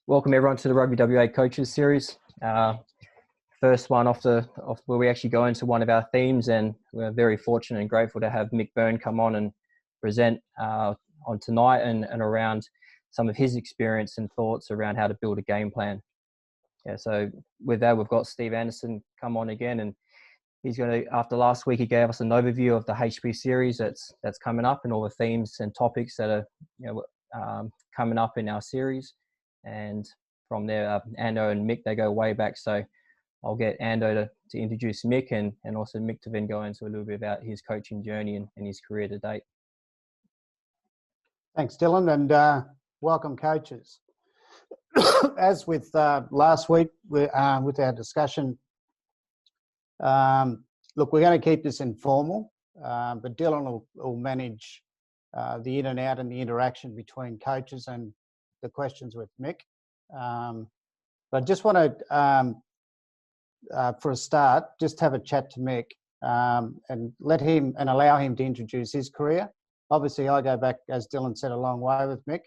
Welcome everyone to the RugbyWA Coaches Series. First one off where we actually go into one of our themes, and we're very fortunate and grateful to have Mick Byrne come on and present on tonight and around some of his experience and thoughts around how to build a game plan. Yeah, so with that, we've got Steve Anderson come on again, and he's going to, after last week, he gave us an overview of the HP series that's coming up and all the themes and topics that are coming up in our series. And from there, Ando and Mick, they go way back. So I'll get Ando to introduce Mick and also Mick to then go into a little bit about his coaching journey and his career to date. Thanks, Dylan, and welcome, coaches. As with last week, with our discussion, look, we're going to keep this informal, but Dylan will manage the in and out and the interaction between coaches and the questions with Mick. But I just want to, for a start, just have a chat to Mick and let him and allow him to introduce his career. Obviously, I go back, as Dylan said, a long way with Mick,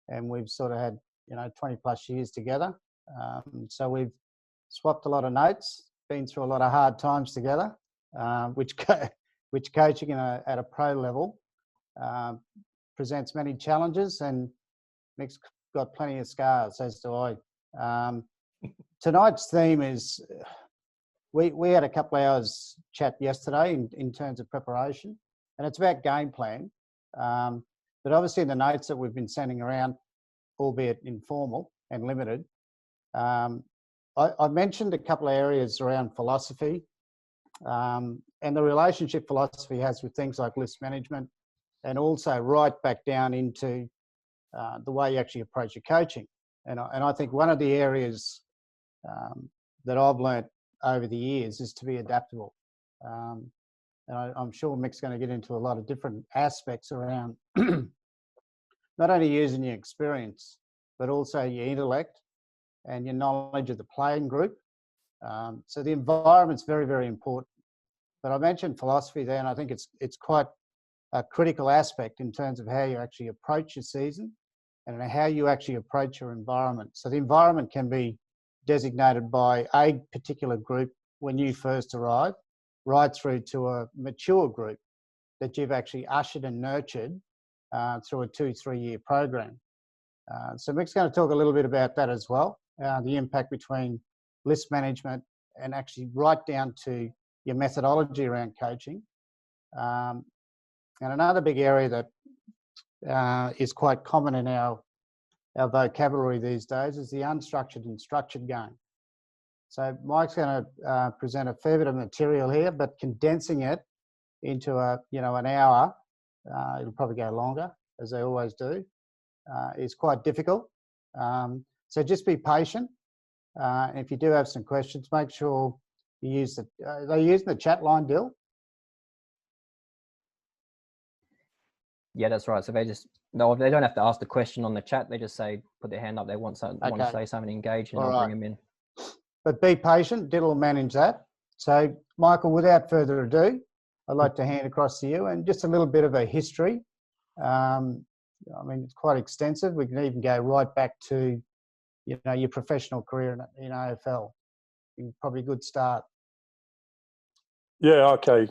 and we've sort of had 20 plus years together. So we've swapped a lot of notes, been through a lot of hard times together, which coaching at a pro level presents many challenges, and Mick's got plenty of scars, as do I. Tonight's theme is, we had a couple of hours chat yesterday in terms of preparation, and it's about game plan. But obviously in the notes that we've been sending around, albeit informal and limited, I mentioned a couple of areas around philosophy and the relationship philosophy has with things like list management, and also right back down into the way you actually approach your coaching. And I think one of the areas that I've learnt over the years is to be adaptable. And I'm sure Mick's going to get into a lot of different aspects around not only using your experience, but also your intellect and your knowledge of the playing group. So the environment's very, very important. But I mentioned philosophy there, and I think it's quite a critical aspect in terms of how you actually approach your season and how you actually approach your environment. So the environment can be designated by a particular group when you first arrive, right through to a mature group that you've actually ushered and nurtured through a 2-3 year program. So Mick's going to talk a little bit about that as well, the impact between list management and actually right down to your methodology around coaching. And another big area that is quite common in our vocabulary these days is the unstructured and structured game. So Mike's going to present a fair bit of material here, but condensing it into an hour, it'll probably go longer, as they always do, is quite difficult. So just be patient. And if you do have some questions, make sure you use they're using the chat line, Dill? Yeah, that's right. So they don't have to ask the question on the chat. They just put their hand up. They want to say something, engage, and I'll bring them in. But be patient. Dill will manage that. So, Michael, without further ado, I'd like to hand across to you and just a little bit of a history. I mean, it's quite extensive. We can even go right back to, your professional career in AFL. Probably a good start. Yeah. Okay.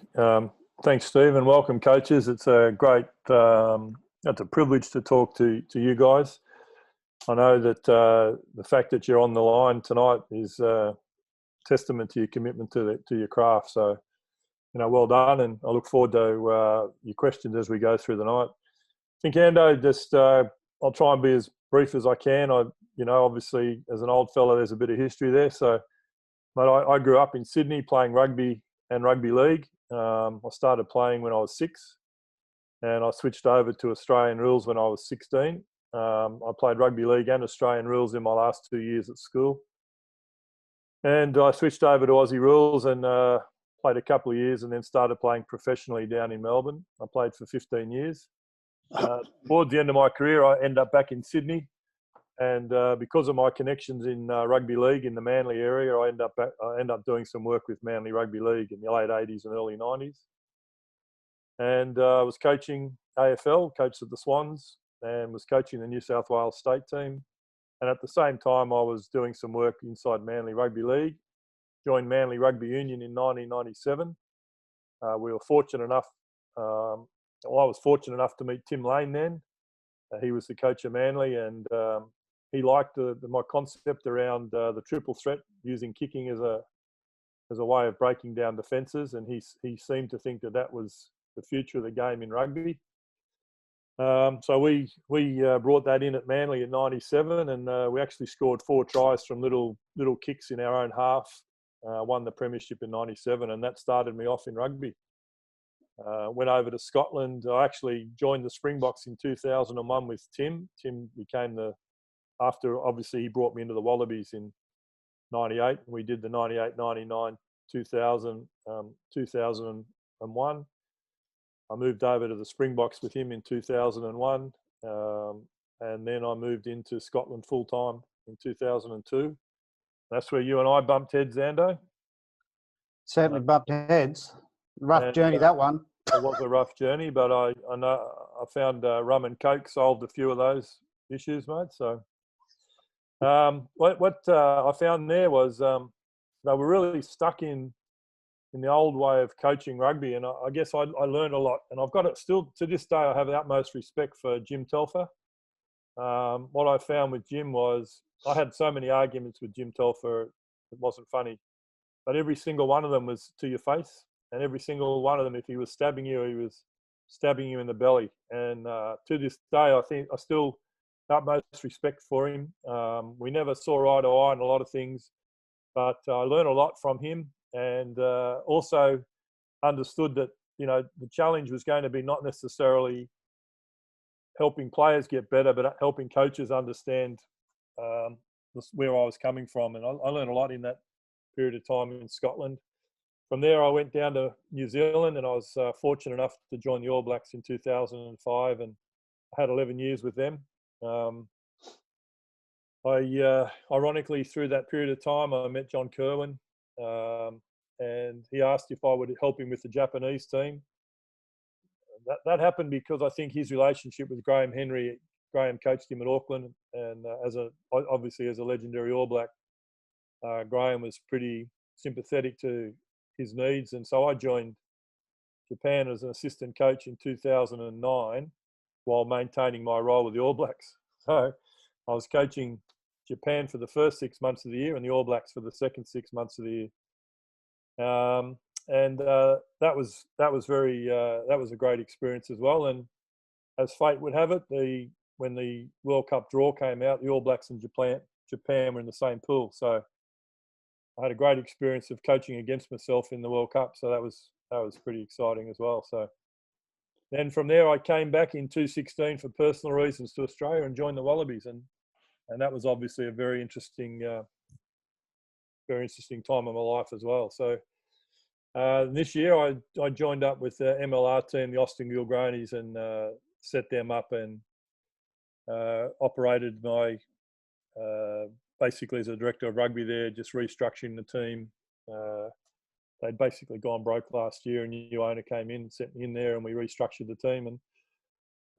Thanks, Steve, and welcome, coaches. It's a great, it's a privilege to talk to you guys. I know that the fact that you're on the line tonight is testament to your commitment to your craft. So, well done, and I look forward to your questions as we go through the night. I think, Ando, just I'll try and be as brief as I can. Obviously, as an old fella, there's a bit of history there. So, but I grew up in Sydney playing rugby and rugby league. I started playing when I was 6, and I switched over to Australian rules when I was 16. I played rugby league and Australian rules in my last 2 years at school. And I switched over to Aussie rules and played a couple of years, and then started playing professionally down in Melbourne. I played for 15 years. Towards the end of my career, I ended up back in Sydney. And because of my connections in rugby league in the Manly area, I end up doing some work with Manly Rugby League in the late 80s and early 90s. And I was coaching AFL, coached at the Swans, and was coaching the New South Wales state team. And at the same time, I was doing some work inside Manly Rugby League, joined Manly Rugby Union in 1997. We were fortunate enough, I was fortunate enough to meet Tim Lane then. He was the coach of Manly, and he liked my concept around the triple threat, using kicking as a way of breaking down defences, and he seemed to think that was the future of the game in rugby. So we brought that in at Manly in '97, and we actually scored 4 tries from little kicks in our own half. Won the premiership in '97, and that started me off in rugby. Went over to Scotland. I actually joined the Springboks in 2001 with Tim. Tim became after obviously he brought me into the Wallabies in '98. We did the '98, '99, 2000, 2001. I moved over to the Springboks with him in 2001, and then I moved into Scotland full time in 2002. That's where you and I bumped heads, Zando. Certainly bumped heads. Rough journey, that one. It was a rough journey, but I know I found rum and coke solved a few of those issues, mate. So what I found there was they were really stuck in the old way of coaching rugby, and I guess I learned a lot, and I've got it still to this day. I have the utmost respect for Jim Telfer. What I found with Jim was I had so many arguments with Jim Telfer, it wasn't funny, but every single one of them was to your face, and every single one of them, if he was stabbing you, he was stabbing you in the belly. And to this day, I think I still have utmost respect for him. We never saw eye to eye on a lot of things, but I learned a lot from him. And also understood that, the challenge was going to be not necessarily helping players get better, but helping coaches understand where I was coming from. And I learned a lot in that period of time in Scotland. From there, I went down to New Zealand, and I was fortunate enough to join the All Blacks in 2005, and I had 11 years with them. Ironically, through that period of time, I met John Kerwin. And he asked if I would help him with the Japanese team. That happened because I think his relationship with Graham Henry. Graham coached him at Auckland, and obviously as a legendary All Black, Graham was pretty sympathetic to his needs, and so I joined Japan as an assistant coach in 2009, while maintaining my role with the All Blacks. So I was coaching Japan for the first 6 months of the year, and the All Blacks for the second 6 months of the year. That was a great experience as well. And as fate would have it, when the World Cup draw came out, the All Blacks and Japan were in the same pool. So I had a great experience of coaching against myself in the World Cup. So that was pretty exciting as well. So then from there, I came back in 2016 for personal reasons to Australia and joined the Wallabies, and that was obviously a very interesting time of my life as well. So this year I joined up with the MLR team, the Austin Gilgronis, and set them up and operated my basically as a director of rugby there, just restructuring the team. They'd basically gone broke last year, and a new owner came in, set me in there, and we restructured the team, and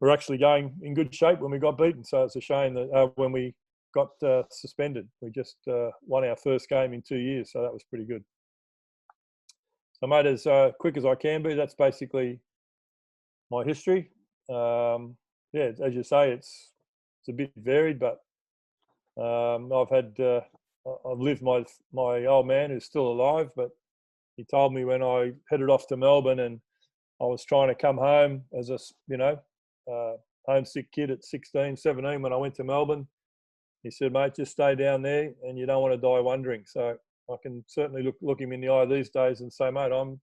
we're actually going in good shape when we got beaten. So it's a shame that when we got suspended, we just won our first game in 2 years, so that was pretty good. So, mate, as quick as I can be, that's basically my history. Yeah, as you say, it's a bit varied, but I've lived my old man who's still alive, but he told me when I headed off to Melbourne and I was trying to come home as a homesick kid at 16, 17 when I went to Melbourne. He said, mate, just stay down there and you don't want to die wondering. So I can certainly look him in the eye these days and say, mate, I'm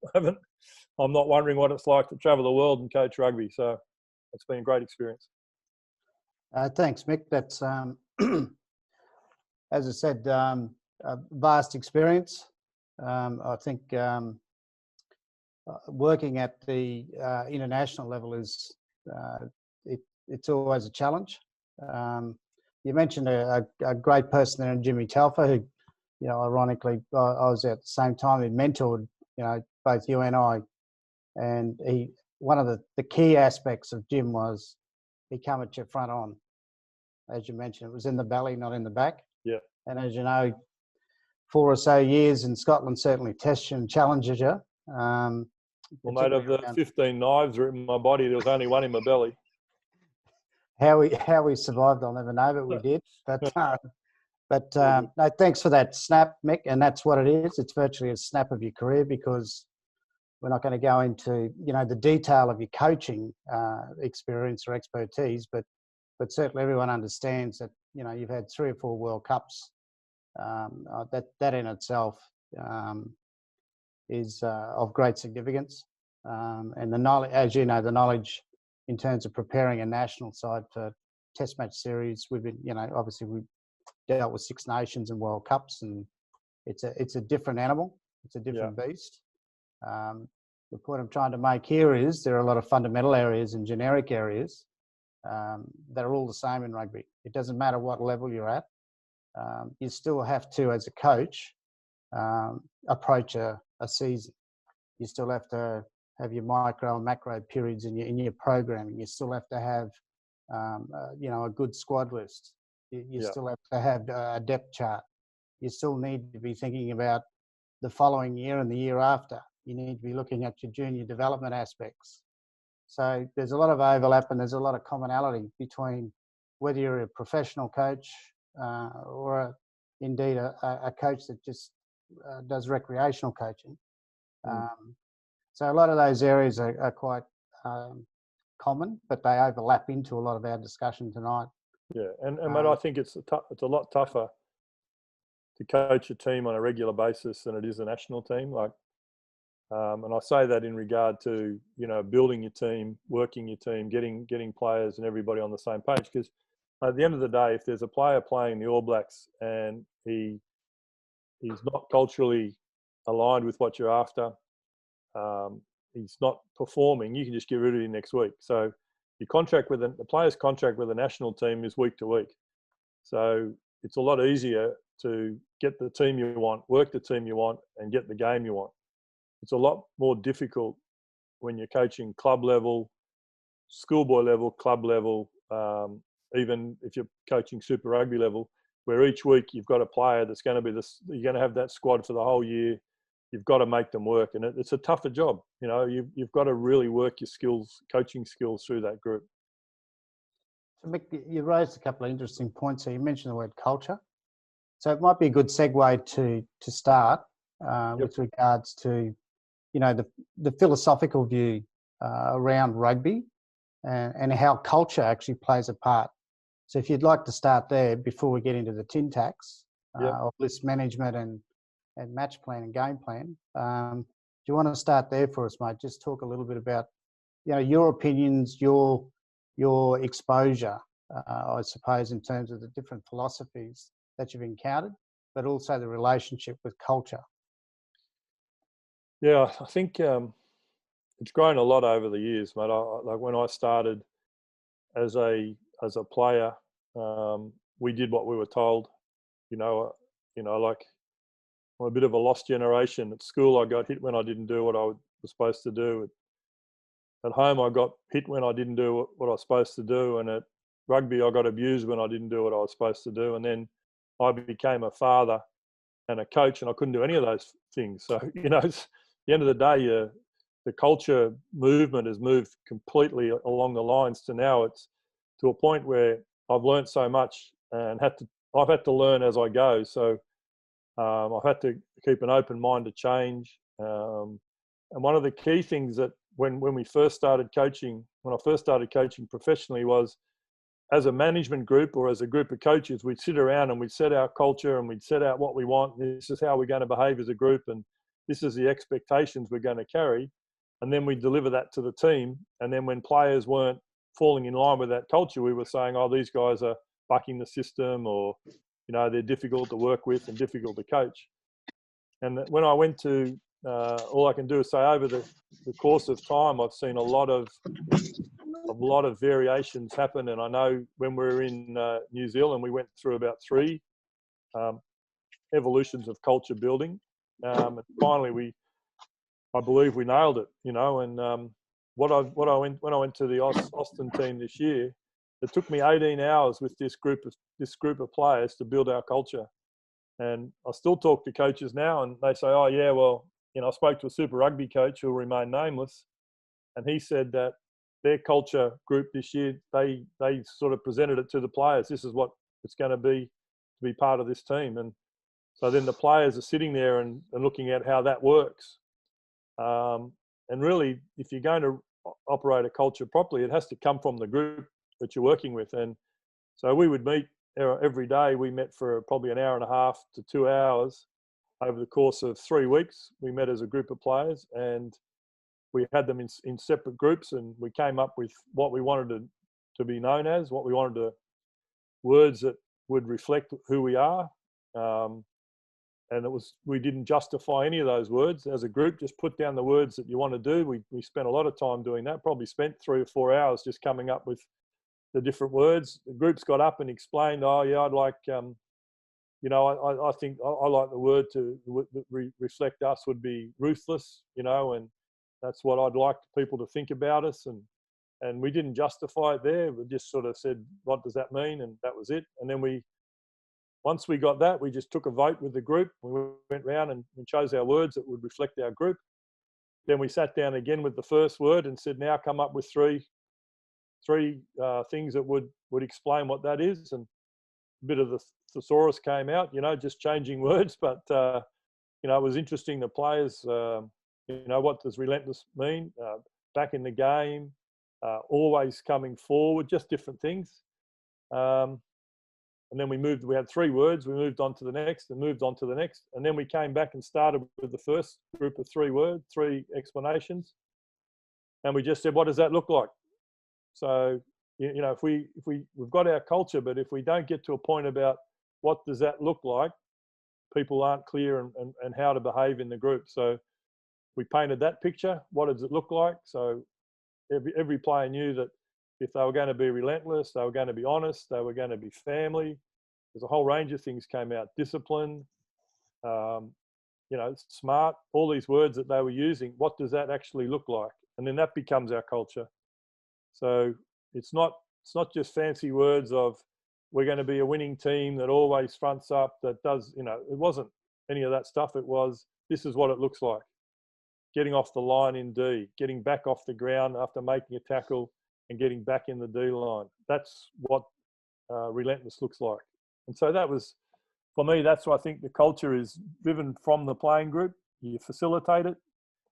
not wondering what it's like to travel the world and coach rugby. So it's been a great experience. Thanks, Mick. That's, as I said, a vast experience. I think working at the international level is it's always a challenge. You mentioned a great person there, Jimmy Telfer, who, ironically, I was at the same time, he mentored, both you and I. And one of the key aspects of Jim was he come at you front on. as you mentioned, it was in the belly, not in the back. Yeah. And as you know, 4 or so years in Scotland certainly tests you and challenges you. Well, mate, of the 15 knives that were in my body, there was only one in my belly. How we survived, I'll never know, but we did. But no, thanks for that snap, Mick. And that's what it is. It's virtually a snap of your career, because we're not going to go into, you know, the detail of your coaching experience or expertise, but certainly everyone understands that, you know, you've had 3 or 4 World Cups. That in itself is of great significance. And the knowledge, as you know, the knowledge in terms of preparing a national side for Test match series, we've been, you know, obviously we've dealt with 6 nations and World Cups, and it's a different animal. It's a different beast. The point I'm trying to make here is there are a lot of fundamental areas and generic areas that are all the same in rugby. It doesn't matter what level you're at. You still have to, as a coach, approach a season. You still have to have your micro and macro periods in your programming. You still have to have, you know, a good squad list. You still have to have a depth chart. You still need to be thinking about the following year and the year after. You need to be looking at your junior development aspects. So there's a lot of overlap, and there's a lot of commonality between whether you're a professional coach or indeed a coach that just does recreational coaching. So a lot of those areas are quite common, but they overlap into a lot of our discussion tonight. Yeah, and mate, I think it's a lot tougher to coach a team on a regular basis than it is a national team. Like, and I say that in regard to, you know, building your team, working your team, getting players and everybody on the same page. Because at the end of the day, if there's a player playing the All Blacks and he's not culturally aligned with what you're after, he's not performing, you can just get rid of him next week. So your contract with the player's contract with the national team is week to week. So it's a lot easier to get the team you want, work the team you want, and get the game you want. It's a lot more difficult when you're coaching club level, schoolboy level, club level, even if you're coaching Super Rugby level, where each week you've got a player that's going to be you're going to have that squad for the whole year. You've got to make them work, and it's a tougher job. You know, you've got to really work your skills, coaching skills, through that group. So Mick, you raised a couple of interesting points. So you mentioned the word culture. So it might be a good segue to start with regards to, you know, the philosophical view around rugby and how culture actually plays a part. So if you'd like to start there before we get into the tin tacks of list management and match plan and game plan, do you want to start there for us, mate? Just talk a little bit about, you know, your opinions, your exposure, I suppose, in terms of the different philosophies that you've encountered, but also the relationship with culture. Yeah, I think it's grown a lot over the years, mate. Like when I started as a player, we did what we were told. You know, like I'm a bit of a lost generation. At school, I got hit when I didn't do what I was supposed to do. At home, I got hit when I didn't do what I was supposed to do. And at rugby, I got abused when I didn't do what I was supposed to do. And then I became a father and a coach, and I couldn't do any of those things. So, you know, at the end of the day, the culture movement has moved completely along the lines to now it's to a point where I've learned so much and I've had to learn as I go. So I've had to keep an open mind to change. And one of the key things that when I first started coaching professionally was, as a management group or as a group of coaches, we'd sit around and we'd set our culture and we'd set out what we want. This is how we're going to behave as a group, and this is the expectations we're going to carry. And then we deliver that to the team. And then when players weren't falling in line with that culture, we were saying, oh, these guys are bucking the system, or, you know, they're difficult to work with and difficult to coach. And when I went to, all I can do is say over the course of time, I've seen a lot of variations happen. And I know when we were in New Zealand, we went through about 3 evolutions of culture building. And finally, I believe we nailed it, you know. And when I went to the Austin team this year, it took me 18 hours with this group of players to build our culture. And I still talk to coaches now, and they say, "Oh yeah, well, you know, I spoke to a Super Rugby coach who will remain nameless, and he said that their culture group this year, they sort of presented it to the players. This is what it's going to be part of this team." And so then the players are sitting there and looking at how that works. And really, if you're going to operate a culture properly, it has to come from the group that you're working with. And so we would meet every day. We met for probably an hour and a half to 2 hours over the course of 3 weeks. We met as a group of players, and we had them in separate groups, and we came up with what we wanted to be known as, what we wanted to, words that would reflect who we are. And we didn't justify any of those words as a group. Just put down the words that you want to do. We spent a lot of time doing that. Probably spent 3 or 4 hours just coming up with the different words. The groups got up and explained, "Oh yeah, I'd like, you know, I think I like the word that reflect us would be ruthless, you know, and that's what I'd like people to think about us." And we didn't justify it there. We just sort of said, "What does that mean?" And that was it. And then once we got that, we just took a vote with the group. We went round and chose our words that would reflect our group. Then we sat down again with the first word and said, "Now come up with three things that would explain what that is." And a bit of the thesaurus came out, you know, just changing words. But, you know, it was interesting. The players, you know, what does relentless mean? Back in the game, always coming forward, just different things. And then we had 3 words. We moved on to the next and moved on to the next. And then we came back and started with the first group of 3 words, 3 explanations. And we just said, what does that look like? So, you know, if we've got our culture, but if we don't get to a point about what does that look like, people aren't clear and how to behave in the group. So we painted that picture. What does it look like? So every player knew that if they were going to be relentless, they were going to be honest, they were going to be family. There's a whole range of things came out. Discipline, you know, smart, all these words that they were using. What does that actually look like? And then that becomes our culture. So it's not just fancy words of we're going to be a winning team that always fronts up, that does, you know, it wasn't any of that stuff. It was, this is what it looks like. Getting off the line in D, getting back off the ground after making a tackle and getting back in the D line. That's what relentless looks like. And so that was, for me, that's why I think the culture is driven from the playing group. You facilitate it,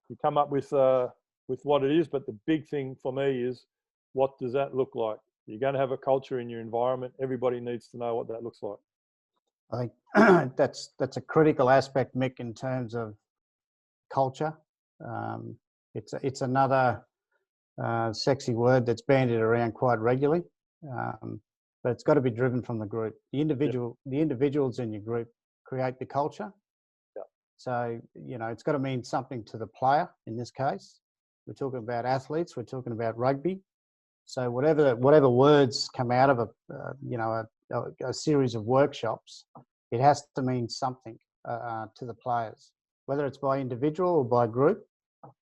you come up with what it is. But the big thing for me is, what does that look like? You're going to have a culture in your environment. Everybody needs to know what that looks like. I think that's a critical aspect, Mick, in terms of culture. It's another sexy word that's bandied around quite regularly, but it's got to be driven from the group. The individuals in your group create the culture. Yeah. So, you know, it's got to mean something to the player. In this case, we're talking about athletes. We're talking about rugby. So whatever words come out of a series of workshops, it has to mean something to the players, whether it's by individual or by group.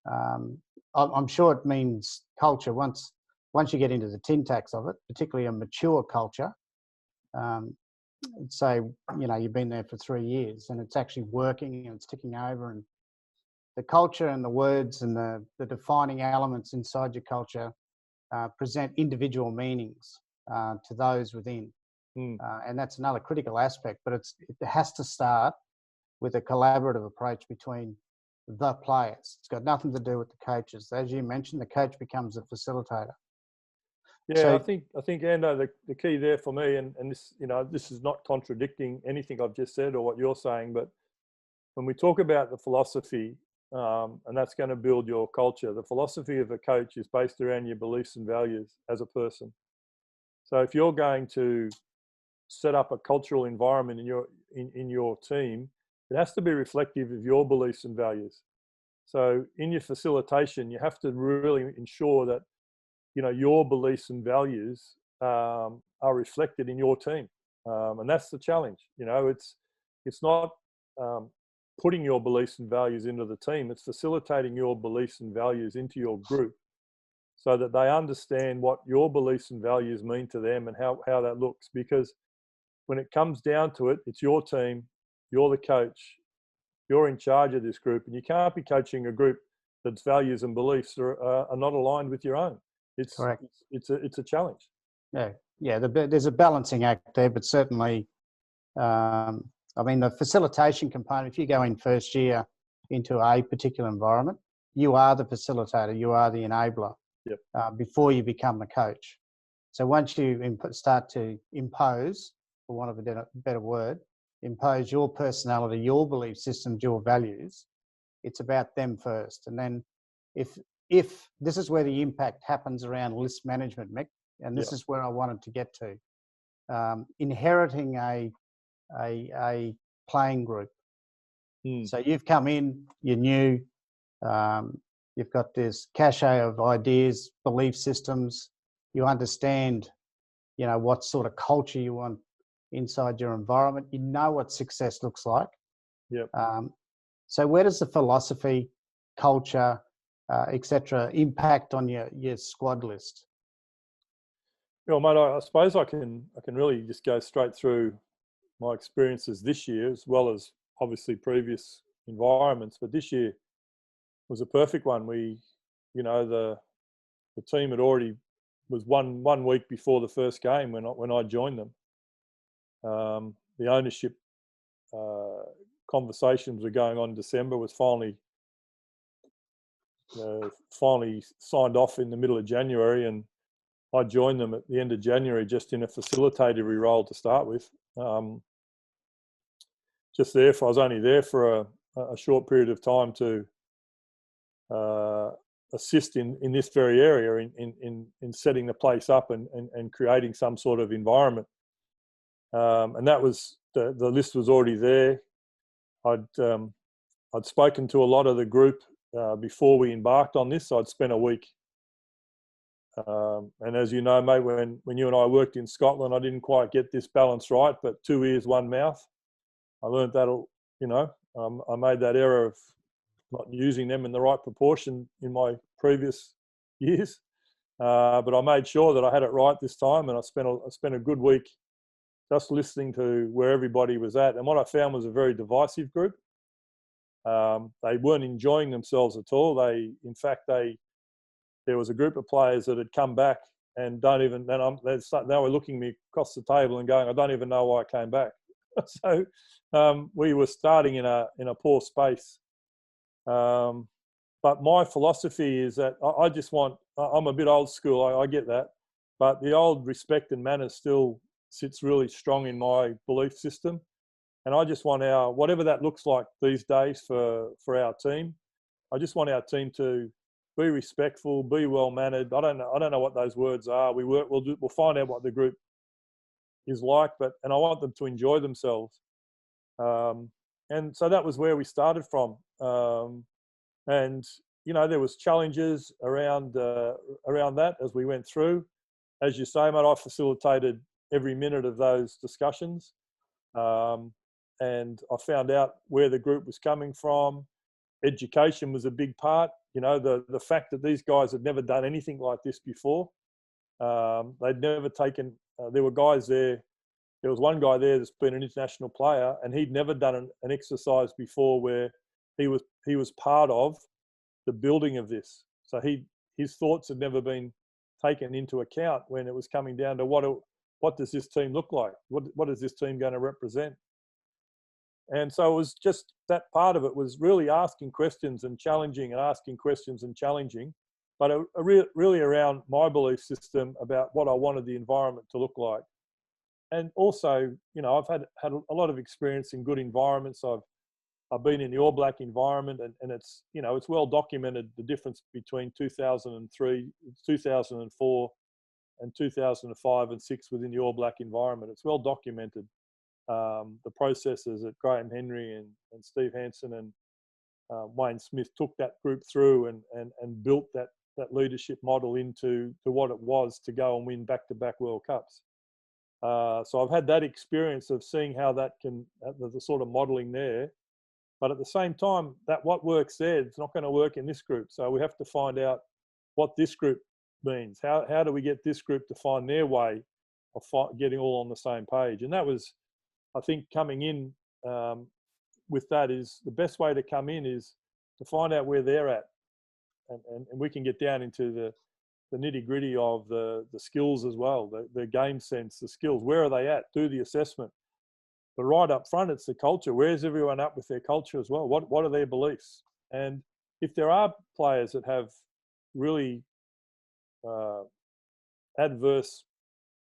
I'm sure it means culture once you get into the tin tacks of it, particularly a mature culture. Say, you know, you've been there for 3 years and it's actually working and it's ticking over, and the culture and the words and the defining elements inside your culture present individual meanings to those within. And that's another critical aspect, but it has to start with a collaborative approach between the players. It's got nothing to do with the coaches. As you mentioned, the coach becomes a facilitator. Yeah, So, I think Ando, the key there for me, and this, you know, this is not contradicting anything I've just said or what you're saying, but when we talk about the philosophy, and that's going to build your culture, the philosophy of a coach is based around your beliefs and values as a person. So if you're going to set up a cultural environment in your team, it has to be reflective of your beliefs and values. So in your facilitation, you have to really ensure that, you know, your beliefs and values are reflected in your team, and that's the challenge. You know, it's not putting your beliefs and values into the team; it's facilitating your beliefs and values into your group, so that they understand what your beliefs and values mean to them and how that looks. Because when it comes down to it, it's your team, you're the coach, you're in charge of this group, and you can't be coaching a group that's values and beliefs are not aligned with your own. Correct. It's a challenge. Yeah. There's a balancing act there, but certainly, I mean, the facilitation component. If you go in first year into a particular environment, you are the facilitator, you are the enabler. Yep. Before you become the coach. So once you start to impose, for want of a better word, impose your personality, your belief systems, your values, it's about them first. And then if this is where the impact happens around list management, Mick, and this is where I wanted to get to. Inheriting a playing group. So you've come in, you're new, you've got this cache of ideas, belief systems. You understand, what sort of culture you want inside your environment. You know what success looks like. Yep. So where does the philosophy, culture, etc., impact on your squad list? Well, mate, I suppose I can really just go straight through my experiences this year, as well as obviously previous environments. But this year was a perfect one. We, the team had already was one week before the first game when I joined them. The ownership conversations were going on in December, was finally signed off in the middle of January, and I joined them at the end of January, just in a facilitatory role to start with. I was only there for a short period of time to assist in this very area in setting the place up and creating some sort of environment. And that was the list was already there. I'd spoken to a lot of the group before we embarked on this. So I'd spent a week. And as you know, mate, when you and I worked in Scotland, I didn't quite get this balance right, but 2 ears, 1 mouth. I learned that, I made that error of not using them in the right proportion in my previous years. But I made sure that I had it right this time, and I spent a good week just listening to where everybody was at. And what I found was a very divisive group. They weren't enjoying themselves at all. There was a group of players that had come back and now were looking me across the table and going, I don't even know why I came back. So we were starting in a poor space. But my philosophy is that I'm a bit old school, I get that, but the old respect and manners still sits really strong in my belief system. And I just want whatever that looks like these days for our team, I just want our team to be respectful, be well-mannered. I don't know what those words are. We'll find out what the group is like, and I want them to enjoy themselves. And so that was where we started from. And there was challenges around that as we went through. As you say, mate, I facilitated every minute of those discussions, and I found out where the group was coming from. Education was a big part. The fact that these guys had never done anything like this before. They'd never taken. There were guys there. There was one guy there that's been an international player, and he'd never done an exercise before where he was part of the building of this. So his thoughts had never been taken into account when it was coming down to what does this team look like? What is this team going to represent? And so it was just that part of it was really asking questions and challenging and asking questions and challenging, but really around my belief system about what I wanted the environment to look like. And also, I've had a lot of experience in good environments. I've been in the All Black environment, and it's it's well documented the difference between 2003, 2004, and 2005 and 6 within the All Black environment. It's well documented. The processes that Graham Henry and Steve Hansen and Wayne Smith took that group through and built that leadership model into what it was to go and win back-to-back World Cups. So I've had that experience of seeing how that the sort of modelling there. But at the same time, that what works there, it's not going to work in this group. So we have to find out what this group means. How do we get this group to find their way of getting all on the same page? And that was, I think, coming in with that is the best way to come in is to find out where they're at. And we can get down into the nitty-gritty of the skills as well, the game sense, the skills. Where are they at? Do the assessment. But right up front, it's the culture. Where's everyone up with their culture as well? What are their beliefs? And if there are players that have really adverse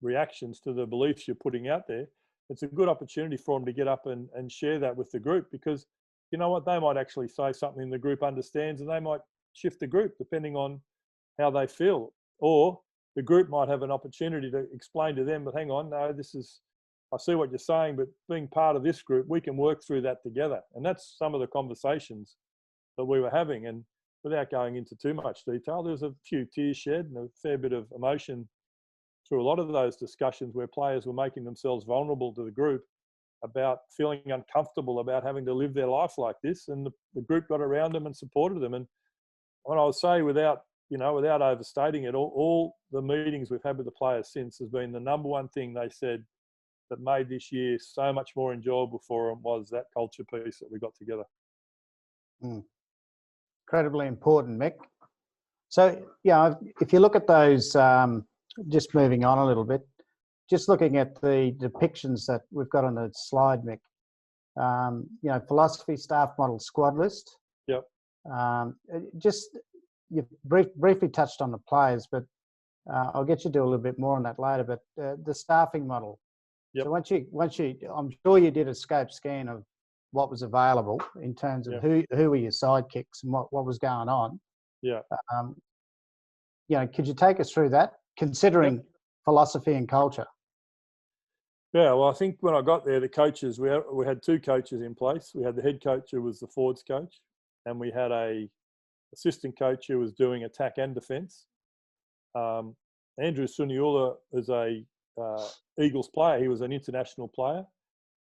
reactions to the beliefs you're putting out there, it's a good opportunity for them to get up and share that with the group, because you know what, they might actually say something the group understands, and they might shift the group depending on how they feel. Or the group might have an opportunity to explain to them, but hang on, no, I see what you're saying, but being part of this group, we can work through that together. And that's some of the conversations that we were having. And without going into too much detail, there was a few tears shed and a fair bit of emotion through a lot of those discussions where players were making themselves vulnerable to the group about feeling uncomfortable about having to live their life like this. And the group got around them and supported them. And what I would say, without overstating it, all the meetings we've had with the players since has been the number one thing they said that made this year so much more enjoyable for them was that culture piece that we got together. Incredibly important, Mick. So, yeah, if you look at those, just moving on a little bit, just looking at the depictions that we've got on the slide, Mick, you know, philosophy, staff model, squad list. Yep. Just, you briefly touched on the players, but I'll get you to do a little bit more on that later, but the staffing model. Yep. So once you, I'm sure you did a scope scan of what was available in terms of who were your sidekicks and what was going on. Yeah. You know, could you take us through that, considering philosophy and culture? Yeah, well, I think when I got there, the coaches, we had two coaches in place. We had the head coach who was the forwards coach, and we had a assistant coach who was doing attack and defence. Andrew Suniula is a Eagles player. He was an international player,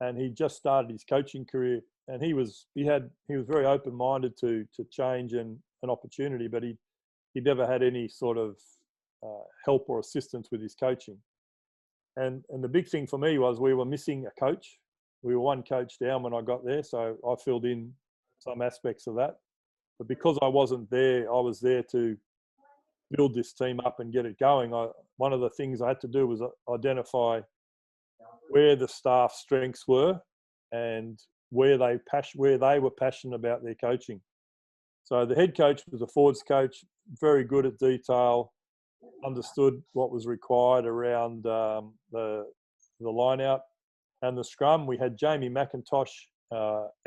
and he just started his coaching career. And he was very open-minded to change and an opportunity, but he never had any sort of help or assistance with his coaching. And the big thing for me was we were missing a coach. We were one coach down when I got there, so I filled in some aspects of that. But because I wasn't there, I was there to build this team up and get it going. One of the things I had to do was identify where the staff strengths were and where they were passionate about their coaching. So the head coach was a forwards coach, very good at detail, understood what was required around the line out and the scrum. We had Jamie McIntosh,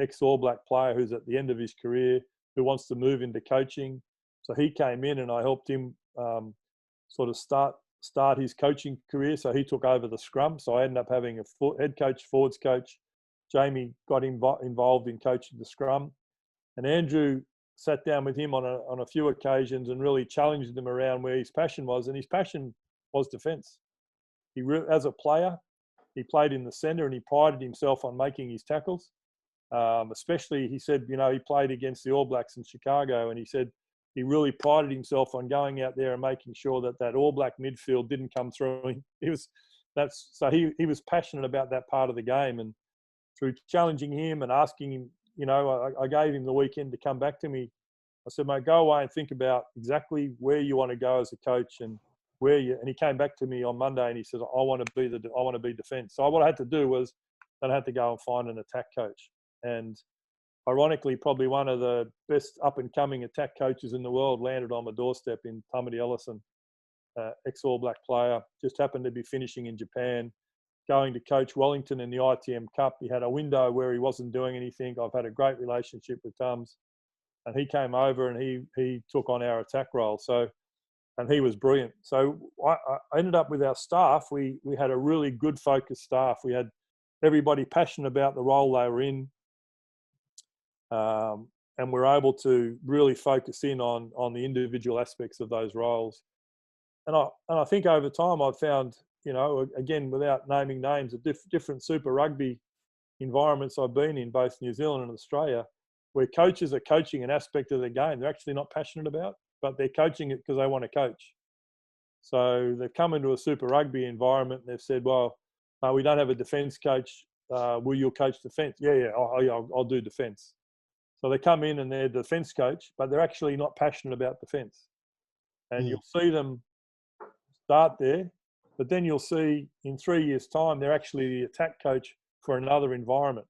ex-All Black player who's at the end of his career, who wants to move into coaching. So he came in and I helped him sort of start his coaching career. So he took over the scrum. So I ended up having a head coach, forwards coach. Jamie got involved in coaching the scrum. And Andrew sat down with him on a few occasions and really challenged him around where his passion was. And his passion was defence. As a player, he played in the centre and he prided himself on making his tackles. Especially, he said, you know, he played against the All Blacks in Chicago, and he said he really prided himself on going out there and making sure that All Black midfield didn't come through. He was passionate about that part of the game. And through challenging him and asking him, you know, I gave him the weekend to come back to me. I said, mate, go away and think about exactly where you want to go as a coach and and he came back to me on Monday and he said, I want to be defence. So what I had to do was then I had to go and find an attack coach. And ironically, probably one of the best up-and-coming attack coaches in the world landed on my doorstep in Tamati Ellison, ex-All Black player, just happened to be finishing in Japan, going to coach Wellington in the ITM Cup. He had a window where he wasn't doing anything. I've had a great relationship with Tums. And he came over and he took on our attack role. And he was brilliant. So I ended up with our staff. We had a really good focused staff. We had everybody passionate about the role they were in. And we're able to really focus in on the individual aspects of those roles. And I think over time I've found, you know, again, without naming names, of different Super Rugby environments I've been in, both New Zealand and Australia, where coaches are coaching an aspect of the game they're actually not passionate about, but they're coaching it because they want to coach. So they've come into a Super Rugby environment and they've said, well, we don't have a defence coach. Will you coach defence? Yeah, I'll do defence. So they come in and they're defence coach, but they're actually not passionate about defence. And you'll see them start there, but then you'll see in 3 years' time, they're actually the attack coach for another environment.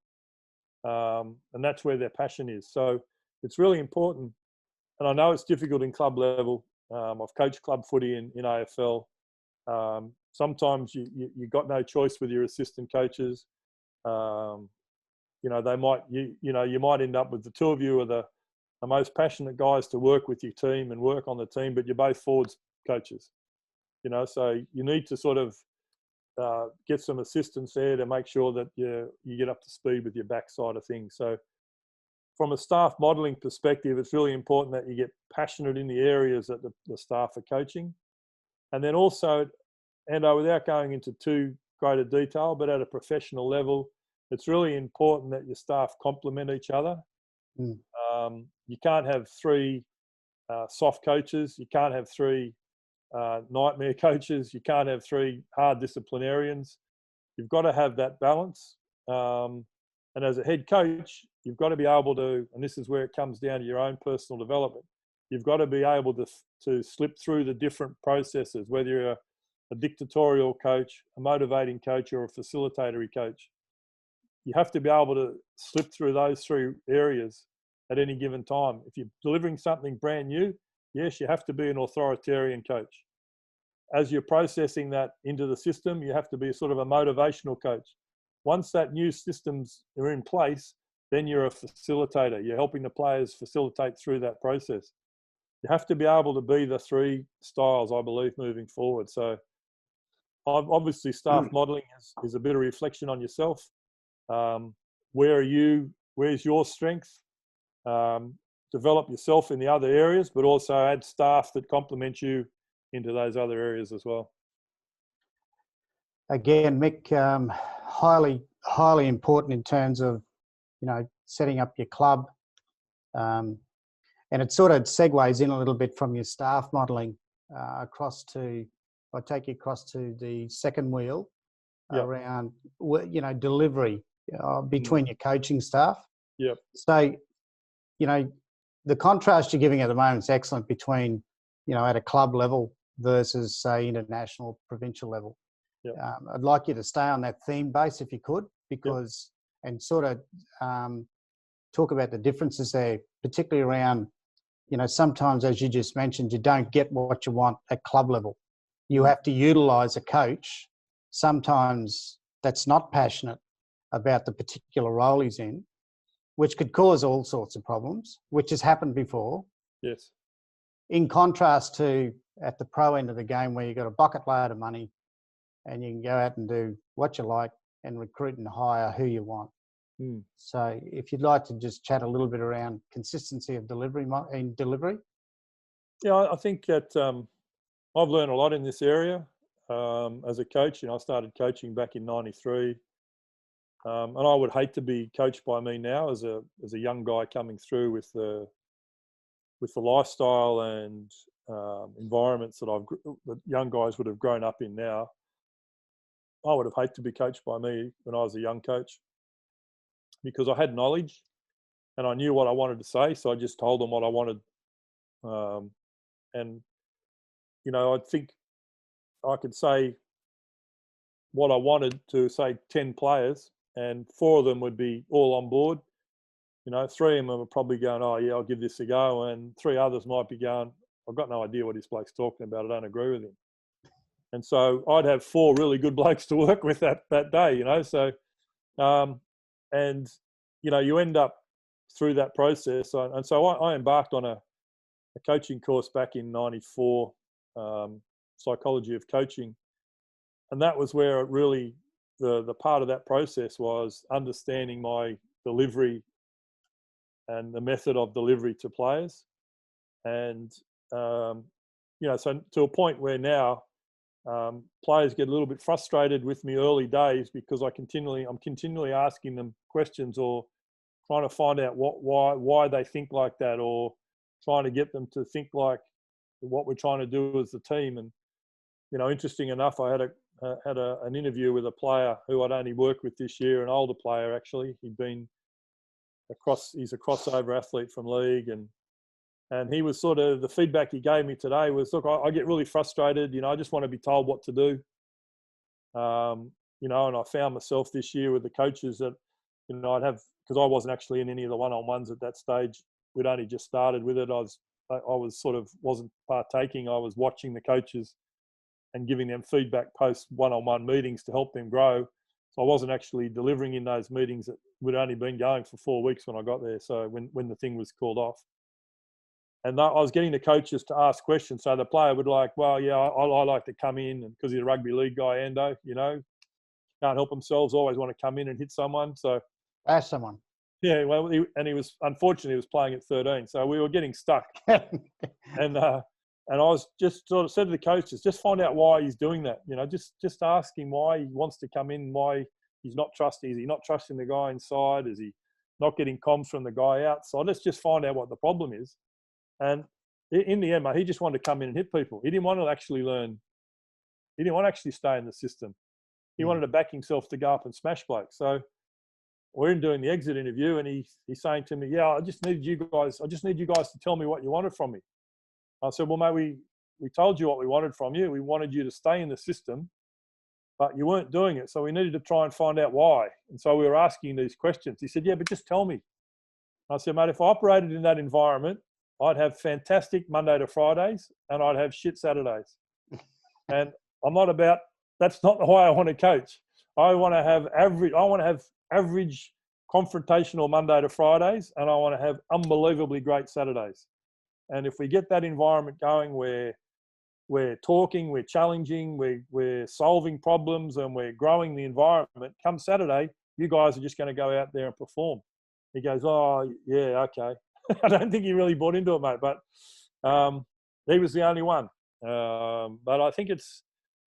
And that's where their passion is. So it's really important. And I know it's difficult in club level. I've coached club footy in AFL. Sometimes you got no choice with your assistant coaches. They might you might end up with the two of you are the most passionate guys to work with your team and work on the team, but you're both forwards coaches. So you need to sort of get some assistance there to make sure that you get up to speed with your back side of things. So from a staff modelling perspective, it's really important that you get passionate in the areas that the staff are coaching. And then also, and without going into too greater detail, but at a professional level, it's really important that your staff complement each other. You can't have three soft coaches. You can't have three nightmare coaches. You can't have three hard disciplinarians. You've got to have that balance. And as a head coach, you've got to be able to, and this is where it comes down to your own personal development, you've got to be able to slip through the different processes, whether you're a dictatorial coach, a motivating coach, or a facilitatory coach. You have to be able to slip through those three areas at any given time. If you're delivering something brand new, yes, you have to be an authoritarian coach. As you're processing that into the system, you have to be sort of a motivational coach. Once that new systems are in place, then you're a facilitator. You're helping the players facilitate through that process. You have to be able to be the three styles, I believe, moving forward. So obviously staff modelling is a bit of reflection on yourself. Where are you? Where's your strength? Develop yourself in the other areas, but also add staff that complement you into those other areas as well. Again, Mick, highly important in terms of, setting up your club. And it sort of segues in a little bit from your staff modelling across to, I take you across to the second wheel around, delivery between your coaching staff. Yep. So, the contrast you're giving at the moment is excellent between, at a club level versus, say, international, provincial level. Yep. I'd like you to stay on that theme base if you could, because, and sort of talk about the differences there, particularly around, sometimes, as you just mentioned, you don't get what you want at club level. You have to utilise a coach, sometimes that's not passionate about the particular role he's in, which could cause all sorts of problems, which has happened before. Yes. In contrast to at the pro end of the game, where you've got a bucket load of money and you can go out and do what you like and recruit and hire who you want. So if you'd like to just chat a little bit around consistency of delivery. Yeah, I think that I've learned a lot in this area as a coach. I started coaching back in '93. And I would hate to be coached by me now as a young guy coming through with the lifestyle and environments that young guys would have grown up in now. I would have hated to be coached by me when I was a young coach, because I had knowledge and I knew what I wanted to say, so I just told them what I wanted. And I think I could say what I wanted to, say, 10 players, and 4 of them would be all on board. 3 of them are probably going, oh yeah, I'll give this a go, and 3 others might be going, I've got no idea what this bloke's talking about, I don't agree with him. And so I'd have 4 really good blokes to work with that day, so and you end up through that process. And so I embarked on a coaching course back in '94, psychology of coaching, and that was where it really the part of that process was understanding my delivery and the method of delivery to players. And so to a point where now players get a little bit frustrated with me early days, because I'm continually asking them questions or trying to find out why they think like that, or trying to get them to think like what we're trying to do as a team. And interesting enough, I had an interview with a player who I'd only worked with this year, an older player actually. He's a crossover athlete from league, and he was sort of, the feedback he gave me today was, look, I get really frustrated. I just want to be told what to do. And I found myself this year with the coaches that, I'd have, because I wasn't actually in any of the one-on-ones at that stage. We'd only just started with it. Wasn't partaking. I was watching the coaches and giving them feedback post one-on-one meetings to help them grow. So I wasn't actually delivering in those meetings that would only been going for 4 weeks when I got there. So when the thing was called off. And I was getting the coaches to ask questions. So the player would like, well, yeah, I like to come in, and because he's a rugby league guy, Endo, can't help themselves, always want to come in and hit someone. So bash someone. Yeah, well, he was, unfortunately, he was playing at 13. So we were getting stuck. And I was just sort of said to the coaches, just find out why he's doing that. Just ask him why he wants to come in, why he's not trusting. Is he not trusting the guy inside? Is he not getting comms from the guy outside? Let's just find out what the problem is. And in the end, mate, he just wanted to come in and hit people. He didn't want to actually learn. He didn't want to actually stay in the system. He wanted to back himself to go up and smash blokes. So we're doing the exit interview, and he's saying to me, yeah, I just need you guys to tell me what you wanted from me. I said, well, mate, we told you what we wanted from you. We wanted you to stay in the system, but you weren't doing it. So we needed to try and find out why. And so we were asking these questions. He said, yeah, but just tell me. I said, mate, if I operated in that environment, I'd have fantastic Monday to Fridays and I'd have shit Saturdays. And that's not the way I want to coach. I want to have average confrontational Monday to Fridays, and I want to have unbelievably great Saturdays. And if we get that environment going where we're talking, we're challenging, we're solving problems, and we're growing the environment, come Saturday, you guys are just going to go out there and perform. He goes, oh, yeah, okay. I don't think he really bought into it, mate, but he was the only one. But I think it's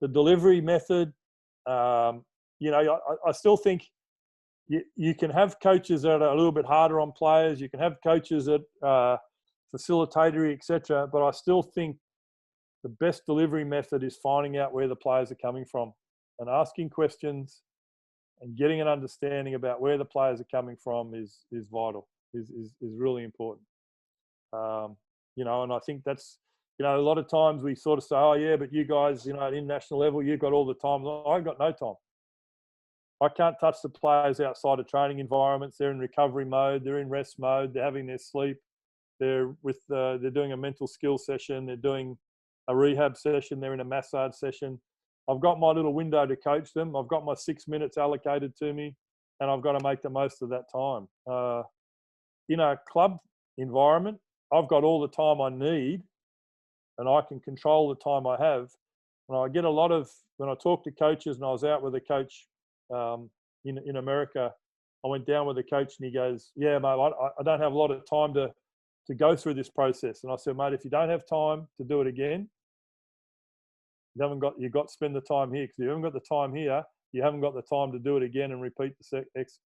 the delivery method. I still think you can have coaches that are a little bit harder on players. You can have coaches that facilitatory, etc. But I still think the best delivery method is finding out where the players are coming from and asking questions and getting an understanding about where the players are coming from is vital, is really important. And I think that's, a lot of times we sort of say, oh yeah, but you guys, at international level, you've got all the time. I've got no time. I can't touch the players outside of training environments. They're in recovery mode. They're in rest mode. They're having their sleep. They're doing a mental skill session. They're doing a rehab session. They're in a massage session. I've got my little window to coach them. I've got my 6 minutes allocated to me, and I've got to make the most of that time. In a club environment, I've got all the time I need, and I can control the time I have. When I talk to coaches, and I was out with a coach in America, I went down with a coach, and he goes, yeah, mate, I don't have a lot of time to go through this process. And I said, mate, if you don't have time to do it again, you've got to spend the time here, because if you haven't got the time here, you haven't got the time to do it again and repeat the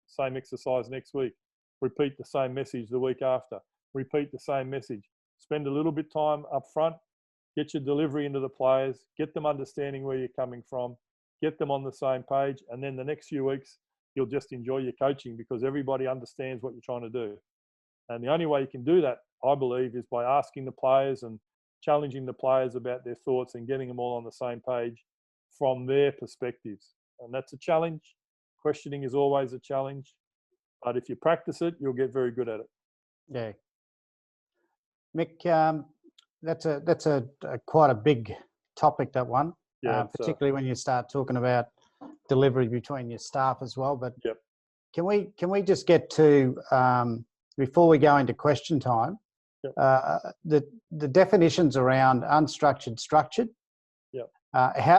same exercise next week, repeat the same message the week after, repeat the same message. Spend a little bit time up front, get your delivery into the players, get them understanding where you're coming from, get them on the same page, and then the next few weeks, you'll just enjoy your coaching because everybody understands what you're trying to do. And the only way you can do that, I believe, is by asking the players and challenging the players about their thoughts and getting them all on the same page from their perspectives. And that's a challenge. Questioning is always a challenge. But if you practice it, you'll get very good at it. Yeah. Mick, that's a quite a big topic, that one. Yeah, particularly when you start talking about delivery between your staff as well. But yep. Can we just get to before we go into question time, yep. The definitions around unstructured, structured, yep.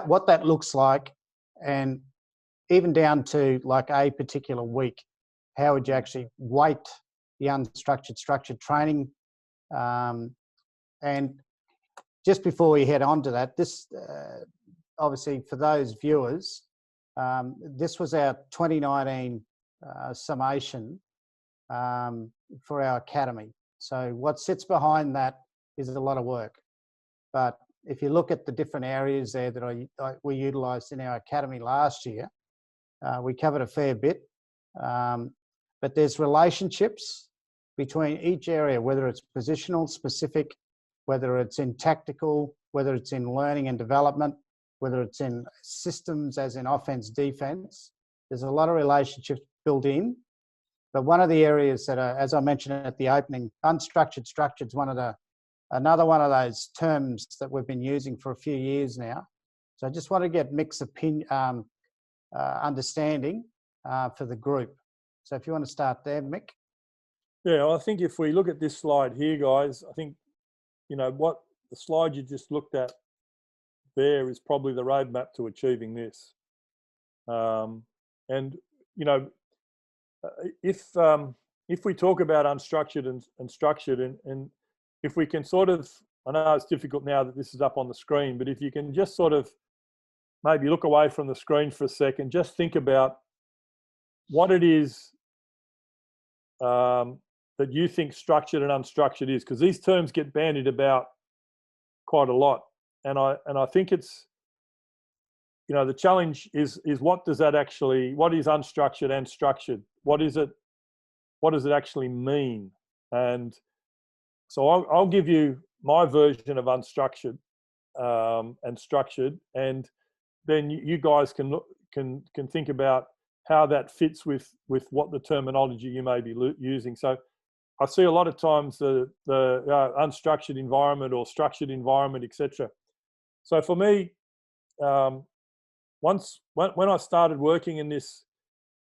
What that looks like, and even down to like a particular week, how would you actually weight the unstructured, structured training? And just before we head on to that, this obviously for those viewers, this was our 2019 summation for our academy. So what sits behind that is a lot of work. But if you look at the different areas there that we utilised in our academy last year, we covered a fair bit. But there's relationships between each area, whether it's positional, specific, whether it's in tactical, whether it's in learning and development, whether it's in systems as in offense, defense. There's a lot of relationships built in. But one of the areas that are, as I mentioned at the opening, unstructured structured is another one of those terms that we've been using for a few years now. So I just want to get Mick's understanding for the group. So if you want to start there, Mick. Yeah, I think if we look at this slide here, guys, I think, what the slide you just looked at there is probably the roadmap to achieving this. If we talk about unstructured and structured, and if we can sort of, I know it's difficult now that this is up on the screen, but if you can just sort of maybe look away from the screen for a second, just think about what it is that you think structured and unstructured is, because these terms get bandied about quite a lot, and I think it's, the challenge is what does that actually, what is unstructured and structured? What is it? What does it actually mean? And so I'll give you my version of unstructured and structured, and then you guys can think about how that fits with what the terminology you may be using. So I see a lot of times the unstructured environment or structured environment, etc. So for me, when I started working in this,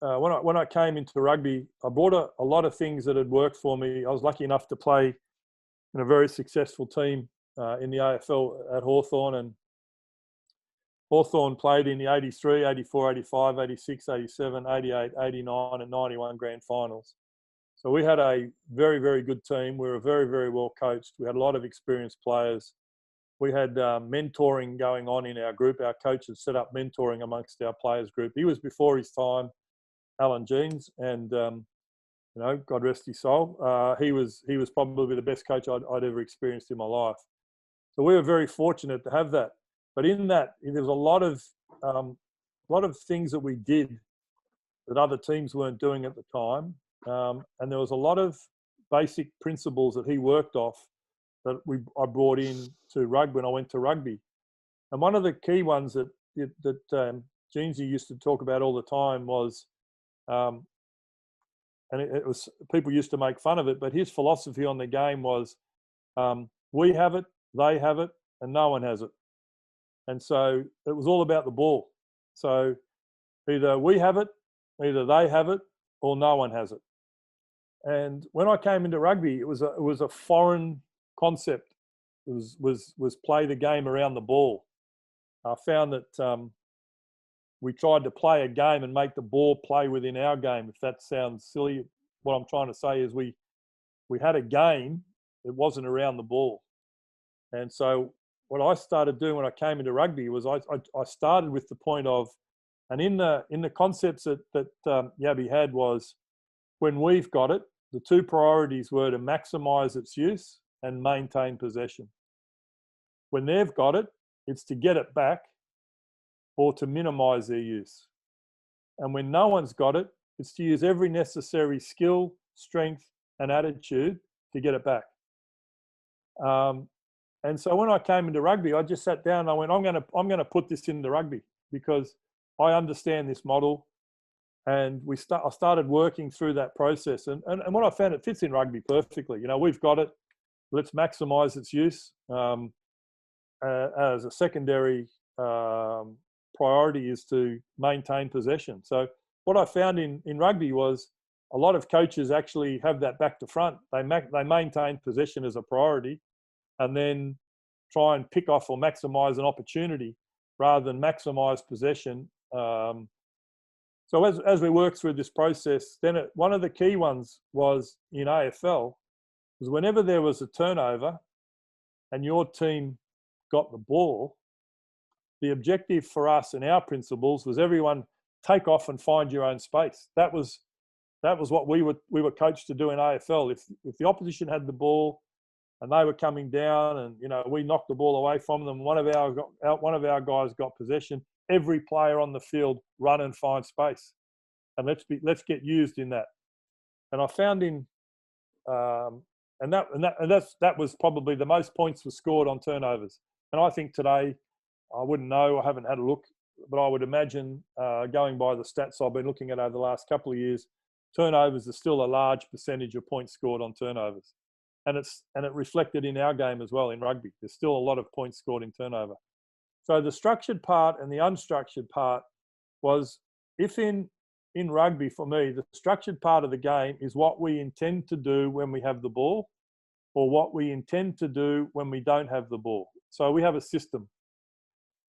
when I came into rugby, I brought a lot of things that had worked for me. I was lucky enough to play in a very successful team in the AFL at Hawthorn, and Hawthorn played in the 83, 84, 85, 86, 87, 88, 89 and 91 grand finals. So we had a very, very good team. We were very, very well coached. We had a lot of experienced players. We had mentoring going on in our group. Our coach had set up mentoring amongst our players group. He was before his time, Alan Jeans, and God rest his soul. He was probably the best coach I'd ever experienced in my life. So we were very fortunate to have that. But in that, there was a lot of things that we did that other teams weren't doing at the time, and there was a lot of basic principles that he worked off that I brought in to rugby when I went to rugby. And one of the key ones that Jeansy used to talk about all the time was, and it was, people used to make fun of it, but his philosophy on the game was, we have it, they have it, and no one has it. And so it was all about the ball. So either we have it, either they have it, or no one has it. And when I came into rugby, it was a foreign concept. It was play the game around the ball. I found that we tried to play a game and make the ball play within our game. If that sounds silly, what I'm trying to say is we had a game that wasn't around the ball. And so what I started doing when I came into rugby was I started with the point of, and in the concepts that Yabby had was, when we've got it, the two priorities were to maximise its use and maintain possession. When they've got it, it's to get it back or to minimise their use. And when no one's got it, it's to use every necessary skill, strength and attitude to get it back. And so when I came into rugby, I just sat down and I went, I'm going to put this into rugby because I understand this model. And I started working through that process. And what I found, it fits in rugby perfectly. We've got it. Let's maximise its use. As a secondary priority is to maintain possession. So what I found in rugby was a lot of coaches actually have that back to front. They maintain possession as a priority and then try and pick off or maximise an opportunity rather than maximise possession. So as we work through this process, then one of the key ones was in AFL was whenever there was a turnover and your team got the ball, the objective for us and our principles was everyone take off and find your own space. That was what we were coached to do in AFL. If the opposition had the ball and they were coming down, and we knocked the ball away from them. One of our guys got possession. Every player on the field run and find space, and let's get used in that. And I found that was probably the most points were scored on turnovers. And I think today, I wouldn't know, I haven't had a look, but I would imagine, going by the stats I've been looking at over the last couple of years, turnovers are still a large percentage of points scored on turnovers. And it reflected in our game as well in rugby. There's still a lot of points scored in turnover. So the structured part and the unstructured part was, if in rugby, for me, the structured part of the game is what we intend to do when we have the ball, or what we intend to do when we don't have the ball. So we have a system.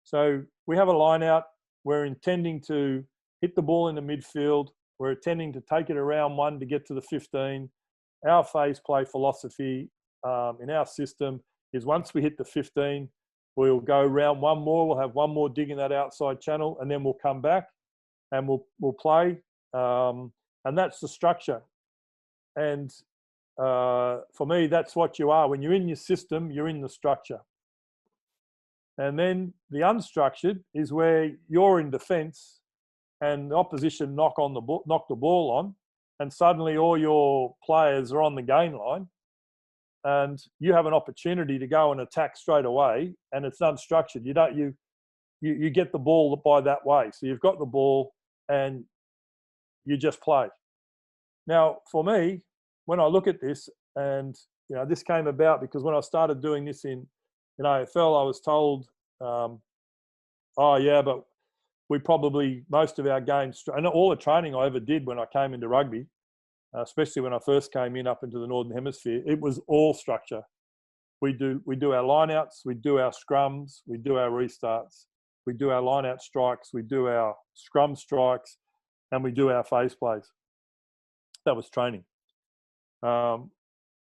So we have a line out. We're intending to hit the ball in the midfield. We're intending to take it around 1 to get to the 15. Our phase play philosophy in our system is, once we hit the 15, we'll go round 1 more. We'll have 1 more dig in that outside channel, and then we'll come back and we'll play. And that's the structure. And for me, that's what you are. When you're in your system, you're in the structure. And then the unstructured is where you're in defence and the opposition knock the ball on, and suddenly all your players are on the gain line, and you have an opportunity to go and attack straight away, and it's unstructured. You get the ball by that way. So you've got the ball and you just play. Now, for me, when I look at this, and this came about because when I started doing this in AFL, I was told, oh yeah, but we probably, most of our games, and all the training I ever did when I came into rugby, especially when I first came in up into the Northern Hemisphere, it was all structure. We do our lineouts, we do our scrums, we do our restarts, we do our lineout strikes, we do our scrum strikes, and we do our phase plays. That was training.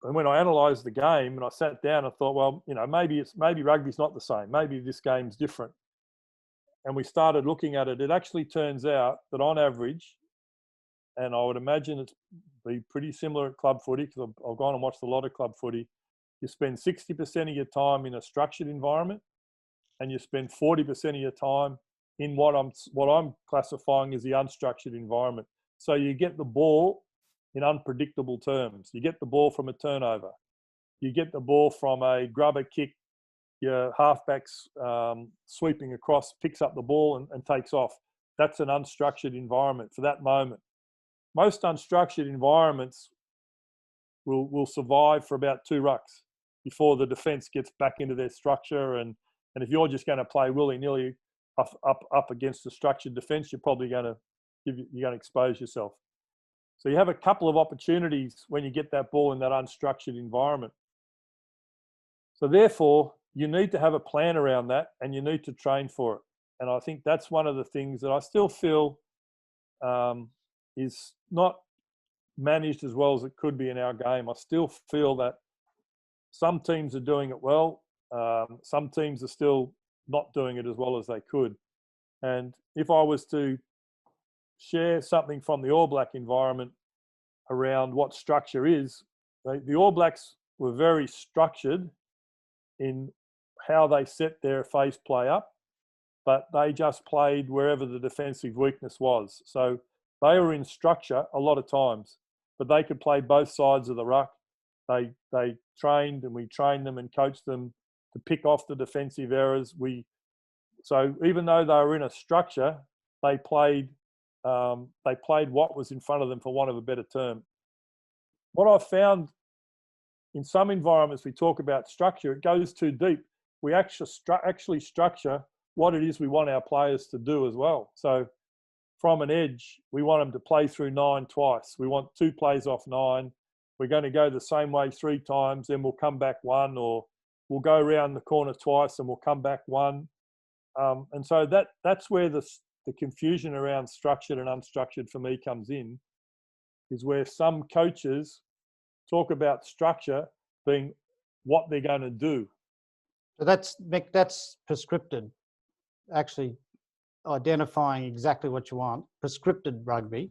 And when I analysed the game and I sat down, I thought, well, maybe rugby's not the same. Maybe this game's different. And we started looking at it. It actually turns out that on average, and I would imagine it's be pretty similar at club footy, because I've gone and watched a lot of club footy, you spend 60% of your time in a structured environment, and you spend 40% of your time in what I'm classifying as the unstructured environment. So you get the ball in unpredictable terms. You get the ball from a turnover. You get the ball from a grubber kick. Your halfback's sweeping across, picks up the ball and takes off. That's an unstructured environment for that moment. Most unstructured environments will survive for about 2 rucks before the defence gets back into their structure. And if you're just going to play willy-nilly up against a structured defence, you're probably going to expose yourself. So you have a couple of opportunities when you get that ball in that unstructured environment. So therefore, you need to have a plan around that, and you need to train for it. And I think that's one of the things that I still feel is not managed as well as it could be in our game. I still feel that some teams are doing it well. Some teams are still not doing it as well as they could. And if I was to share something from the All Black environment around what structure is, the All Blacks were very structured in how they set their phase play up, but they just played wherever the defensive weakness was. So they were in structure a lot of times, but they could play both sides of the ruck. They trained, and we trained them and coached them to pick off the defensive errors. So even though they were in a structure, they played what was in front of them, for want of a better term. What I've found in some environments, we talk about structure, it goes too deep. We actually structure what it is we want our players to do as well. So from an edge, we want them to play through 9 twice. We want 2 plays off 9. We're going to go the same way 3 times, then we'll come back 1, or we'll go around the corner twice and we'll come back 1. And so that's where the confusion around structured and unstructured for me comes in, is where some coaches talk about structure being what they're going to do. So that's prescripted, actually identifying exactly what you want, prescripted rugby,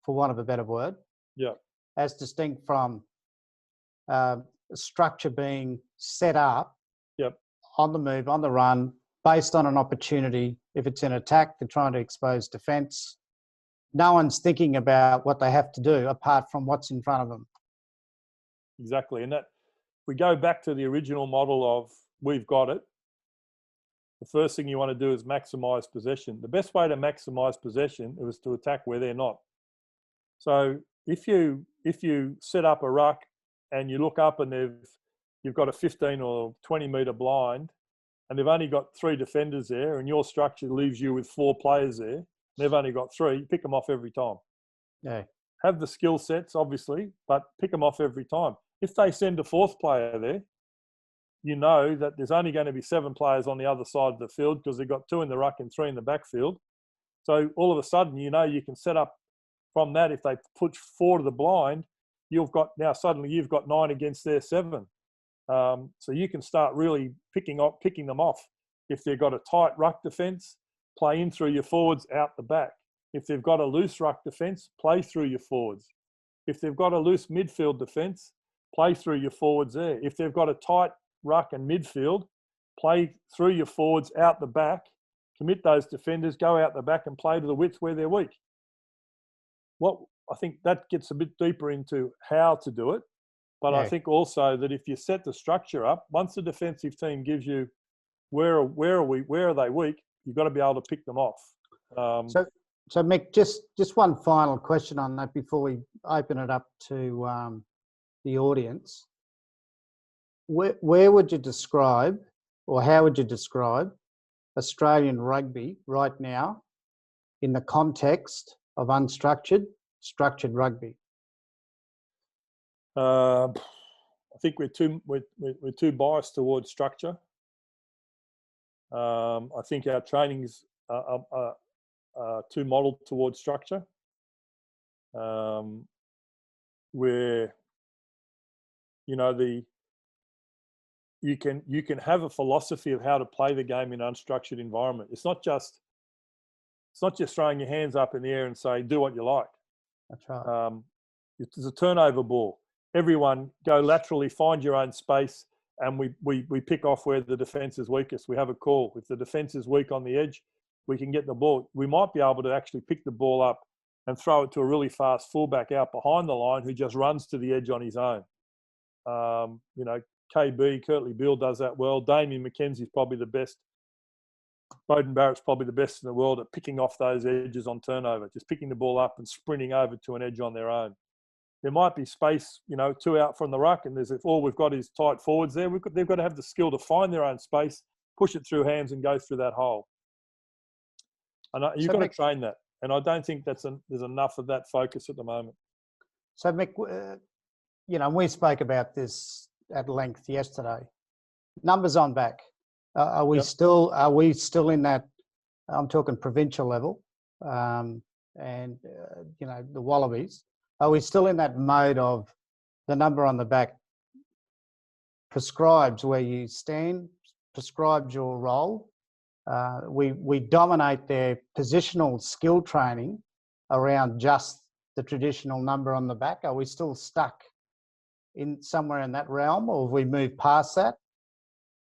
for want of a better word. Yeah. As distinct from structure being set up Yep. on the move, on the run, based on an opportunity. If it's an attack, they're trying to expose defence. No one's thinking about what they have to do apart from what's in front of them. Exactly. And that, we go back to the original model of we've got it. The first thing you want to do is maximise possession. The best way to maximise possession is to attack where they're not. So if you set up a ruck and you look up and you've got a 15 or 20 metre blind and they've only got 3 defenders there and your structure leaves you with 4 players there, they've only got 3, pick them off every time. Yeah. Have the skill sets, obviously, but pick them off every time. If they send a 4th player there, you know that there's only going to be 7 players on the other side of the field because they've got 2 in the ruck and 3 in the backfield. So all of a sudden, you know, you can set up from that. If they put 4 to the blind, you've got 9 against their 7. So you can start really picking them off. If they've got a tight ruck defence, play in through your forwards out the back. If they've got a loose ruck defence, play through your forwards. If they've got a loose midfield defence, play through your forwards there. If they've got a tight ruck and midfield, play through your forwards out the back, commit those defenders, go out the back and play to the width where they're weak. What I think that gets a bit deeper into how to do it. But Yeah. I think also that if you set the structure up, once the defensive team gives you where are they weak, you've got to be able to pick them off. So Mick, just one final question on that before we open it up to the audience. Where would you describe, or how would you describe Australian rugby right now in the context of unstructured, structured rugby? I think we're too biased towards structure. I think our trainings are too modelled towards structure. Where you can have a philosophy of how to play the game in an unstructured environment. It's not just throwing your hands up in the air and say do what you like. That's right. It's a turnover ball. Everyone go laterally, find your own space, and we pick off where the defence is weakest. We have a call. If the defence is weak on the edge, we can get the ball. We might be able to actually pick the ball up and throw it to a really fast fullback out behind the line who just runs to the edge on his own. KB, Curtly Beale does that well. Damien McKenzie's probably the best. Beauden Barrett's probably the best in the world at picking off those edges on turnover, just picking the ball up and sprinting over to an edge on their own. There might be space, 2 out from the ruck, and if all we've got is tight forwards there, they've got to have the skill to find their own space, push it through hands and go through that hole. And you've got to train that. And I don't think there's enough of that focus at the moment. So Mick, we spoke about this at length yesterday. Numbers on back. Are we still in that? I'm talking provincial level, and the Wallabies. Are we still in that mode of the number on the back prescribes where you stand, prescribes your role? We dominate their positional skill training around just the traditional number on the back. Are we still stuck in somewhere in that realm, or have we moved past that?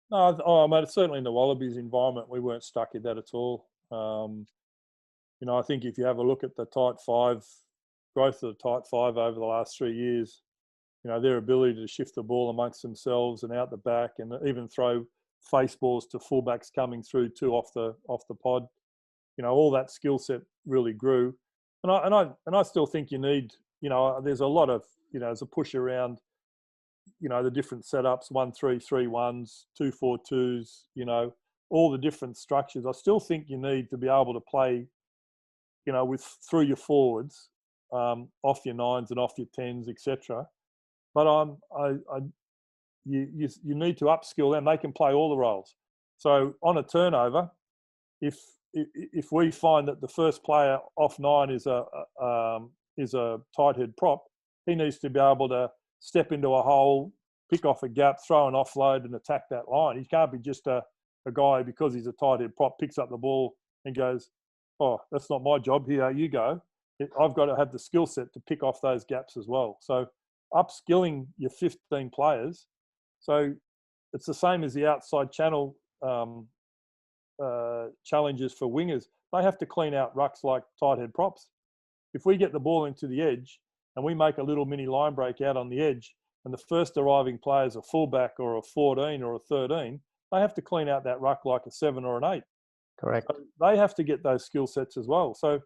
No, mate, certainly in the Wallabies environment, we weren't stuck in that at all. I think if you have a look at the tight 5, growth of the tight 5 over the last 3 years, their ability to shift the ball amongst themselves and out the back, and even throw face balls to fullbacks coming through too off the pod, all that skill set really grew. And I still think you need, there's a lot of, there's a push around, the different setups, 1-3-3-1s, 2-4-2s, all the different structures. I still think you need to be able to play, through your forwards, off your 9s and off your 10s, etc. But you need to upskill them. They can play all the roles. So on a turnover, if we find that the first player off 9 is a tight head prop, he needs to be able to step into a hole, pick off a gap, throw an offload and attack that line. He can't be just a guy because he's a tight head prop, picks up the ball and goes, oh, that's not my job, here you go. I've got to have the skill set to pick off those gaps as well. So upskilling your 15 players So it's the same as the outside channel challenges for wingers. They have to clean out rucks like tight head props. If we get the ball into the edge and we make a little mini line break out on the edge, and the first arriving player is a fullback or a 14 or a 13, they have to clean out that ruck like a 7 or an 8. Correct. So they have to get those skill sets as well. So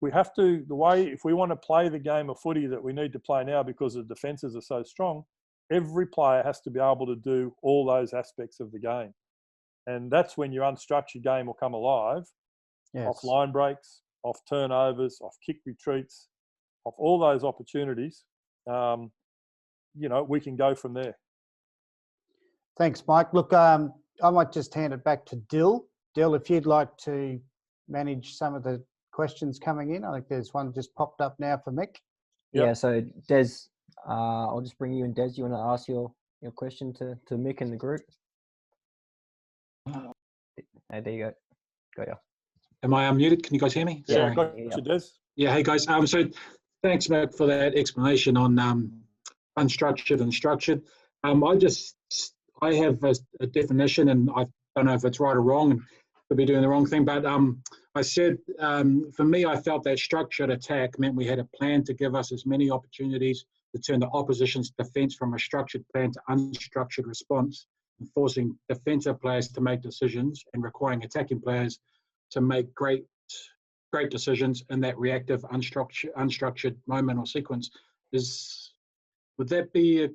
we have to, if we want to play the game of footy that we need to play now because the defences are so strong, every player has to be able to do all those aspects of the game. And that's when your unstructured game will come alive. Yes. Off line breaks, off turnovers, off kick retreats, off all those opportunities. We can go from there. Thanks, Mike. Look, I might just hand it back to Dill. Dill, if you'd like to manage some of the questions coming in. I think there's one just popped up now for Mick. Yep. Yeah, so Des, I'll just bring you in. Des, you want to ask your question to Mick in the group? Hey, there you go. Got you. Am I unmuted? Can you guys hear me? Yeah, Sorry. got you, Des. Yeah, hey guys. So thanks, Mick, for that explanation on unstructured and structured. I have a definition, and I don't know if it's right or wrong, and could be doing the wrong thing, but I said, for me, I felt that structured attack meant we had a plan to give us as many opportunities to turn the opposition's defence from a structured plan to unstructured response, and forcing defensive players to make decisions and requiring attacking players to make great decisions in that reactive, unstructured moment or sequence. Would that be a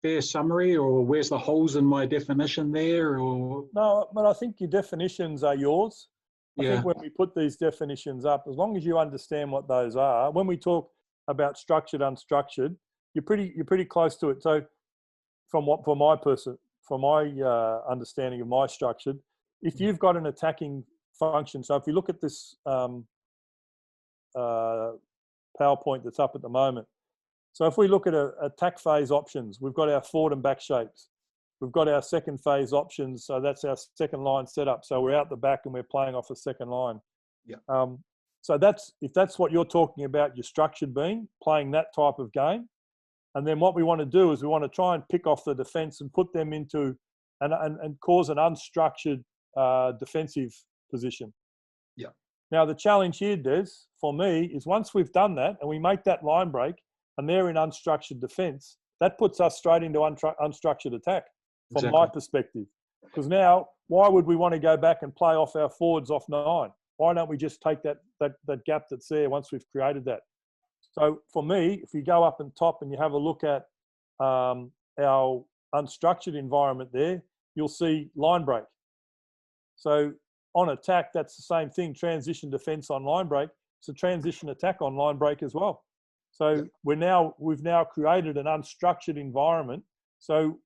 fair summary, or where's the holes in my definition there? Or no, but I think your definitions are yours. I think when we put these definitions up, as long as you understand what those are, when we talk about structured, unstructured, you're pretty close to it. So, from my understanding of my structured, if you've got an attacking function, so if you look at this PowerPoint that's up at the moment. So if we look at attack phase options, we've got our forward and back shapes. We've got our second phase options, so that's our second line setup. So we're out the back and we're playing off a second line. Yeah. So if that's what you're talking about, your structured being, playing that type of game. And then what we want to do is we want to try and pick off the defence and put them into and cause an unstructured defensive position. Yeah. Now the challenge here, Des, for me, is once we've done that and we make that line break and they're in unstructured defence, that puts us straight into unstructured attack from my perspective. Because now, why would we want to go back and play off our forwards off 9? Why don't we just take that gap that's there once we've created that? So for me, if you go up and top and you have a look at our unstructured environment there, you'll see line break. So on attack, that's the same thing. Transition defence on line break. It's a transition attack on line break as well. So we've now created an unstructured environment. So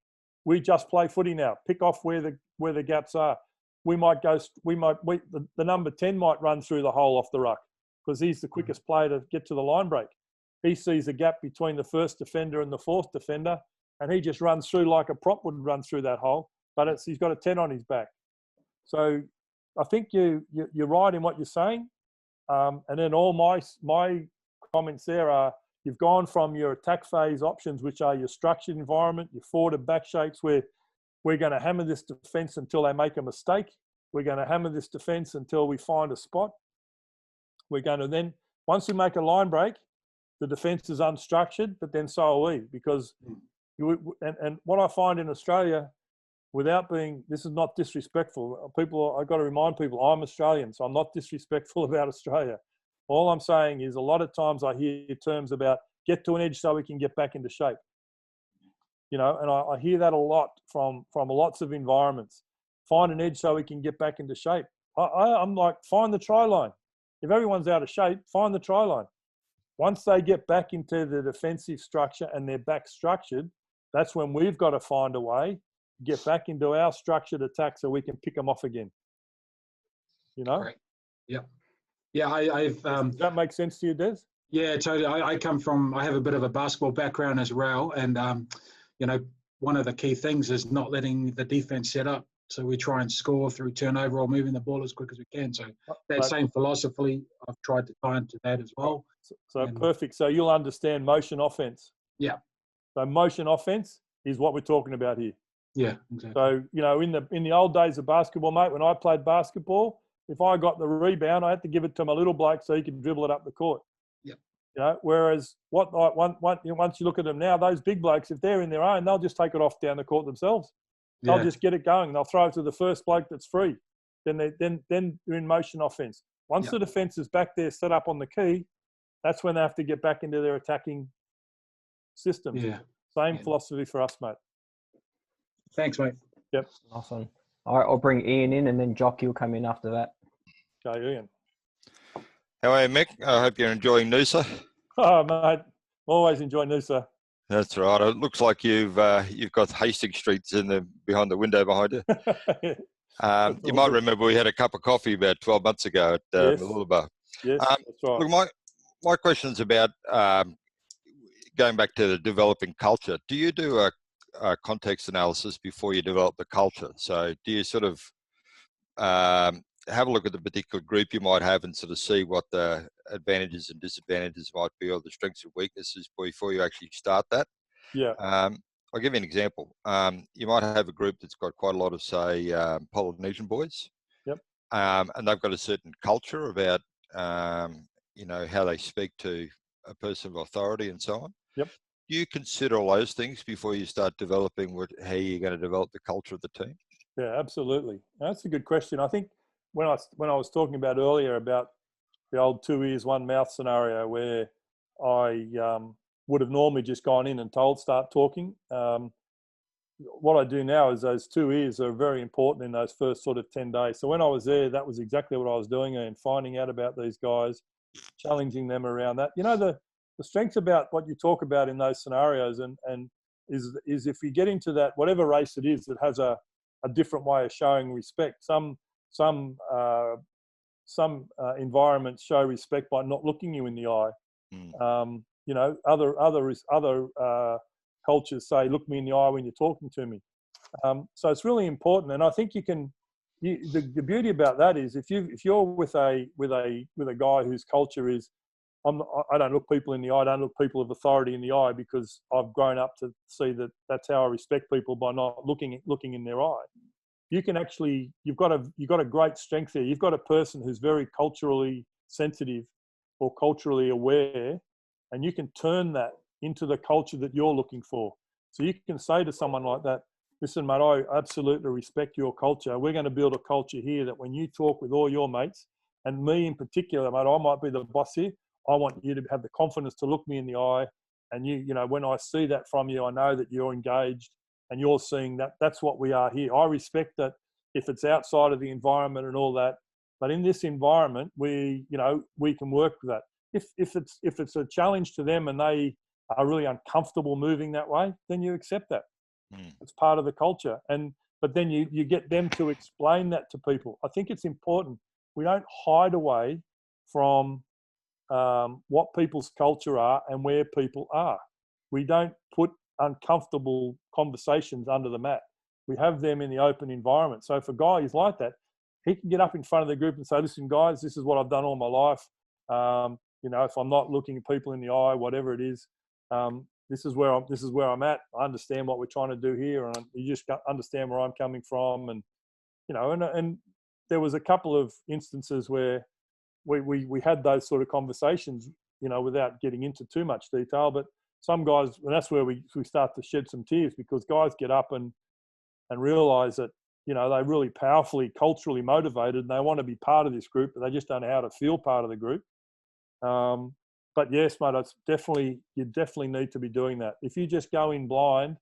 we just play footy now. Pick off where the gaps are. The number 10 might run through the hole off the ruck because he's the quickest player to get to the line break. He sees a gap between the first defender and the fourth defender, and he just runs through like a prop would run through that hole. But he's got a 10 on his back. So I think you're right in what you're saying. And then all my comments there are, you've gone from your attack phase options, which are your structured environment, your forward and back shapes, where we're going to hammer this defence until they make a mistake. We're going to hammer this defence until we find a spot. We're going to then, once we make a line break, the defence is unstructured, but then so are we. Because, and what I find in Australia, without being, this is not disrespectful. I've got to remind people, I'm Australian, so I'm not disrespectful about Australia. All I'm saying is a lot of times I hear terms about get to an edge so we can get back into shape. And I hear that a lot from lots of environments. Find an edge so we can get back into shape. I'm like, find the try line. If everyone's out of shape, find the try line. Once they get back into the defensive structure and they're back structured, that's when we've got to find a way to get back into our structured attack so we can pick them off again. Right. Yeah. Yeah, I've. Does that make sense to you, Des? Yeah, totally. I have a bit of a basketball background as well, and one of the key things is not letting the defense set up. So we try and score through turnover or moving the ball as quick as we can. So that same philosophy, I've tried to tie into that as well. So perfect. So you'll understand motion offense. Yeah. So motion offense is what we're talking about here. Yeah, exactly. So, you know, in the old days of basketball, mate, when I played basketball, if I got the rebound, I had to give it to my little bloke so he could dribble it up the court. Yep. You know, whereas once you look at them now, those big blokes, if they're in their own, they'll just take it off down the court themselves. They'll just get it going. They'll throw it to the first bloke that's free. Then they're in motion offense. Once the defense is back there set up on the key, that's when they have to get back into their attacking systems. Yeah. Same philosophy for us, mate. Thanks, mate. Yep. Awesome. All right, I'll bring Ian in, and then Jockey will come in after that. Okay, Ian. How are you, Mick? I hope you're enjoying Noosa. Oh, mate, always enjoy Noosa. That's right. It looks like you've got Hastings Streets behind the window behind you. You might remember we had a cup of coffee about 12 months ago at Mooloolaba. Yes, that's right. Look, my question's about going back to the developing culture. Do you do a context analysis before you develop the culture? So do you sort of have a look at the particular group you might have and sort of see what the advantages and disadvantages might be, or the strengths and weaknesses before you actually start that? Yeah. I'll give you an example. You might have a group that's got quite a lot of, say, Polynesian boys. Yep. And they've got a certain culture about, you know, how they speak to a person of authority and so on. Yep. Do you consider all those things before you start developing how you're going to develop the culture of the team? Yeah, absolutely. That's a good question. I think when I was talking about earlier about the old 2 ears, 1 mouth scenario where I would have normally just gone in and start talking. What I do now is those 2 ears are very important in those first sort of 10 days. So when I was there, that was exactly what I was doing, and finding out about these guys, challenging them around that. You know, the strength about what you talk about in those scenarios and is if you get into that, whatever race it is, it has a different way of showing respect. Some environments show respect by not looking you in the eye. You know, other cultures say, "Look me in the eye when you're talking to me." So it's really important, and I think the beauty about that is if you're with a guy whose culture is, I don't look people in the eye, I don't look people of authority in the eye, because I've grown up to see that that's how I respect people, by not looking in their eye. You can actually, you've got a great strength there. You've got a person who's very culturally sensitive or culturally aware, and you can turn that into the culture that you're looking for. So you can say to someone like that, "Listen, mate, I absolutely respect your culture. We're going to build a culture here that when you talk with all your mates, and me in particular, mate, I might be the boss here. I want you to have the confidence to look me in the eye. And you know, when I see that from you, I know that you're engaged and you're seeing that that's what we are here. I respect that if it's outside of the environment and all that, but in this environment, we can work with that. If it's a challenge to them and they are really uncomfortable moving that way, then you accept that. It's part of the culture. But then you get them to explain that to people. I think it's important. We don't hide away from what people's culture are and where people are. We don't put uncomfortable conversations under the mat. We have them in the open environment. So if a guy is like that, he can get up in front of the group and say, "Listen, guys, this is what I've done all my life. You know, if I'm not looking at people in the eye, whatever it is, this is where I'm at. I understand what we're trying to do here, and you just understand where I'm coming from." And you know, and there was a couple of instances where we had those sort of conversations, you know, without getting into too much detail. But some guys, and that's where we start to shed some tears, because guys get up and realise that, you know, they're really powerfully, culturally motivated, and they want to be part of this group, but they just don't know how to feel part of the group. But yes, mate, you definitely need to be doing that. If you just go in blind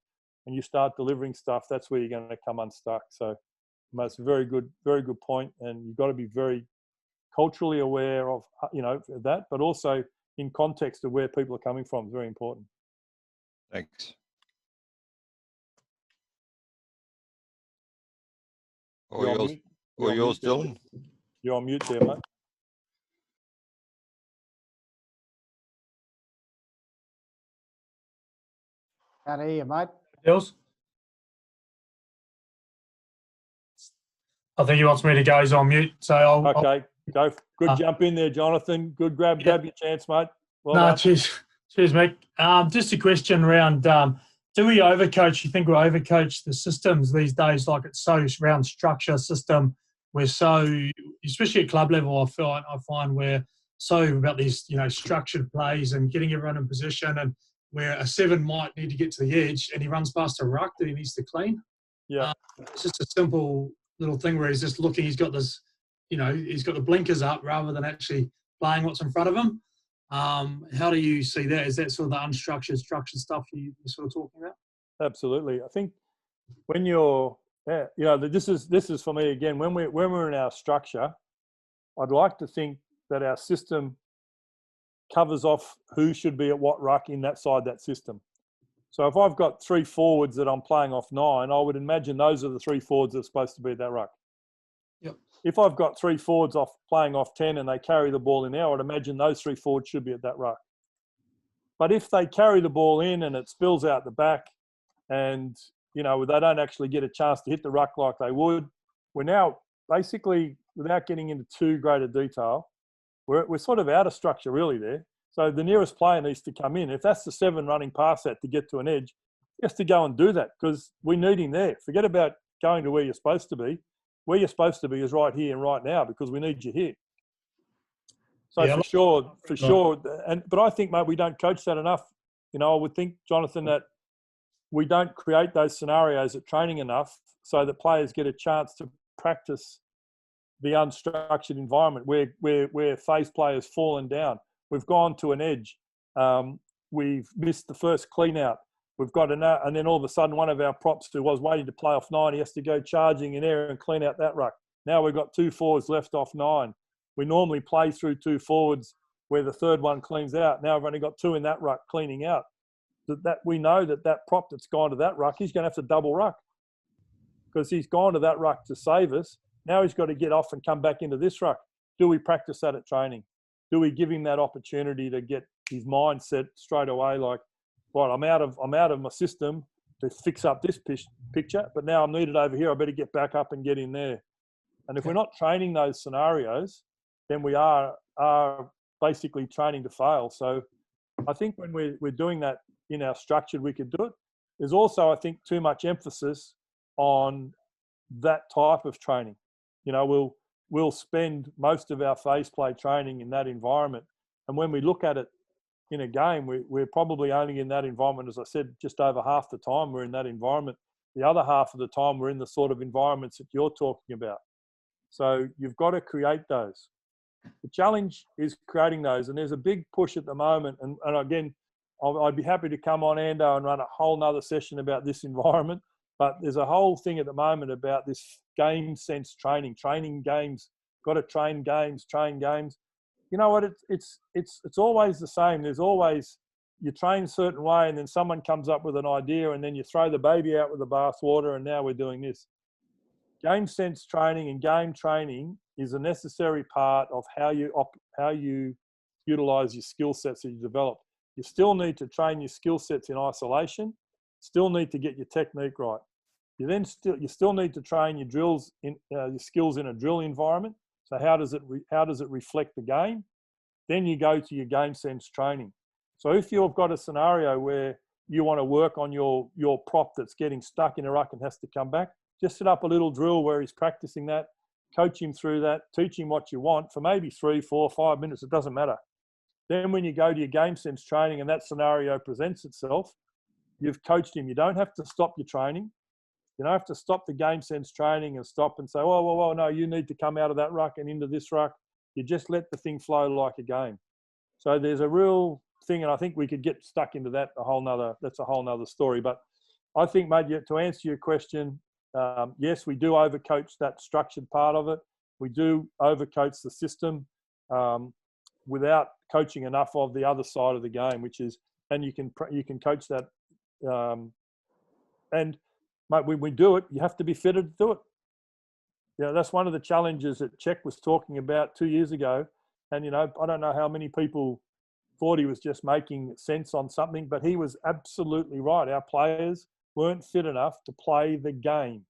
and you start delivering stuff, that's where you're going to come unstuck. So, mate, it's a very good point, and you've got to be very culturally aware of, you know, that, but also in context of where people are coming from is very important. Thanks. Or yours, Dylan? You're on mute there, mate. Can't hear you, mate. Dills? I think he wants me to go. He's on mute. So Okay, go. Good jump in there, Jonathan. Good grab your chance, mate. Well no, done. cheers, Mick. Just a question around Do we overcoach? You think we overcoach the systems these days? Like it's so around structure system. We're so, especially at club level, I find we're so about these, structured plays and getting everyone in position, and where a 7 might need to get to the edge and he runs past a ruck that he needs to clean. Yeah. It's just a simple little thing where he's just looking, he's got this, he's got the blinkers up rather than actually playing what's in front of him. How do you see that? Is that sort of the unstructured, structured stuff you're sort of talking about? Absolutely. I think when you're, this is for me again, when we're in our structure, I'd like to think that our system covers off who should be at what ruck in that system. So if I've got 3 forwards that I'm playing off 9, I would imagine those are the 3 forwards that are supposed to be at that ruck. Yep. If I've got 3 forwards playing off 10 and they carry the ball in there, I'd imagine those 3 forwards should be at that ruck. But if they carry the ball in and it spills out the back and, they don't actually get a chance to hit the ruck like they would, we're now basically, without getting into too great a detail, we're sort of out of structure really there. So the nearest player needs to come in. If that's the 7 running past that to get to an edge, he has to go and do that because we need him there. Forget about going to where you're supposed to be. Where you're supposed to be is right here and right now because we need you here. So yeah, for sure. But I think, mate, we don't coach that enough. I would think, Jonathan, that we don't create those scenarios at training enough so that players get a chance to practice the unstructured environment where phase play has fallen down. We've gone to an edge. We've missed the first clean out. We've got and then all of a sudden one of our props who was waiting to play off 9, he has to go charging in there and clean out that ruck. Now we've got 2 forwards left off 9. We normally play through 2 forwards where the third one cleans out. Now we've only got 2 in that ruck cleaning out. That we know that prop that's gone to that ruck, he's going to have to double ruck because he's gone to that ruck to save us. Now he's got to get off and come back into this ruck. Do we practice that at training? Do we give him that opportunity to get his mindset straight away? Like, right, I'm out of my system to fix up this picture, but now I'm needed over here. I better get back up and get in there. And if we're not training those scenarios, then we are basically training to fail. So I think when we're doing that in our structured, we could do it. There's also, I think, too much emphasis on that type of training. We'll spend most of our phase play training in that environment. And when we look at it in a game, we're probably only in that environment, as I said, just over half the time we're in that environment. The other half of the time we're in the sort of environments that you're talking about. So you've got to create those. The challenge is creating those. And there's a big push at the moment. And again, I'd be happy to come on, Ando, and run a whole nother session about this environment. But there's a whole thing at the moment about this game sense training games. Got to train games. You know what? It's always the same. There's always, you train a certain way and then someone comes up with an idea and then you throw the baby out with the bathwater and now we're doing this. Game sense training and game training is a necessary part of how you utilize your skill sets that you develop. You still need to train your skill sets in isolation. Still need to get your technique right. You still need to train your drills in your skills in a drill environment. So how does it reflect the game? Then you go to your game sense training. So if you've got a scenario where you want to work on your prop that's getting stuck in a ruck and has to come back, just set up a little drill where he's practicing that, coach him through that, teach him what you want for maybe 3, 4, 5 minutes. It doesn't matter. Then when you go to your game sense training and that scenario presents itself, you've coached him. You don't have to stop your training. You don't have to stop the game sense training and stop and say, oh, no, you need to come out of that ruck and into this ruck. You just let the thing flow like a game. So there's a real thing, and I think we could get stuck into that that's a whole nother story. But I think, mate, to answer your question, yes, we do overcoach that structured part of it. We do overcoach the system without coaching enough of the other side of the game, which is, and you can coach that. And mate, when we do it, you have to be fitted to do it. That's one of the challenges that Czech was talking about 2 years ago. And, I don't know how many people thought he was just making sense on something, but he was absolutely right. Our players weren't fit enough to play the game.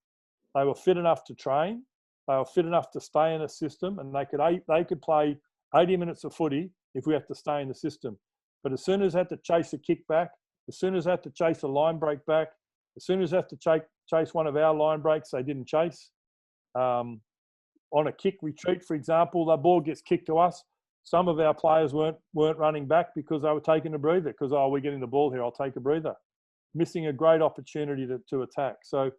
They were fit enough to train. They were fit enough to stay in a system, and they could play 80 minutes of footy if we had to stay in the system. But as soon as they had to chase a kick back, As soon as they had to chase a line break back, as soon as they had to chase one of our line breaks, they didn't chase. On a kick retreat, for example, the ball gets kicked to us. Some of our players weren't running back because they were taking a breather, because, oh, we're getting the ball here, I'll take a breather. Missing a great opportunity to attack. So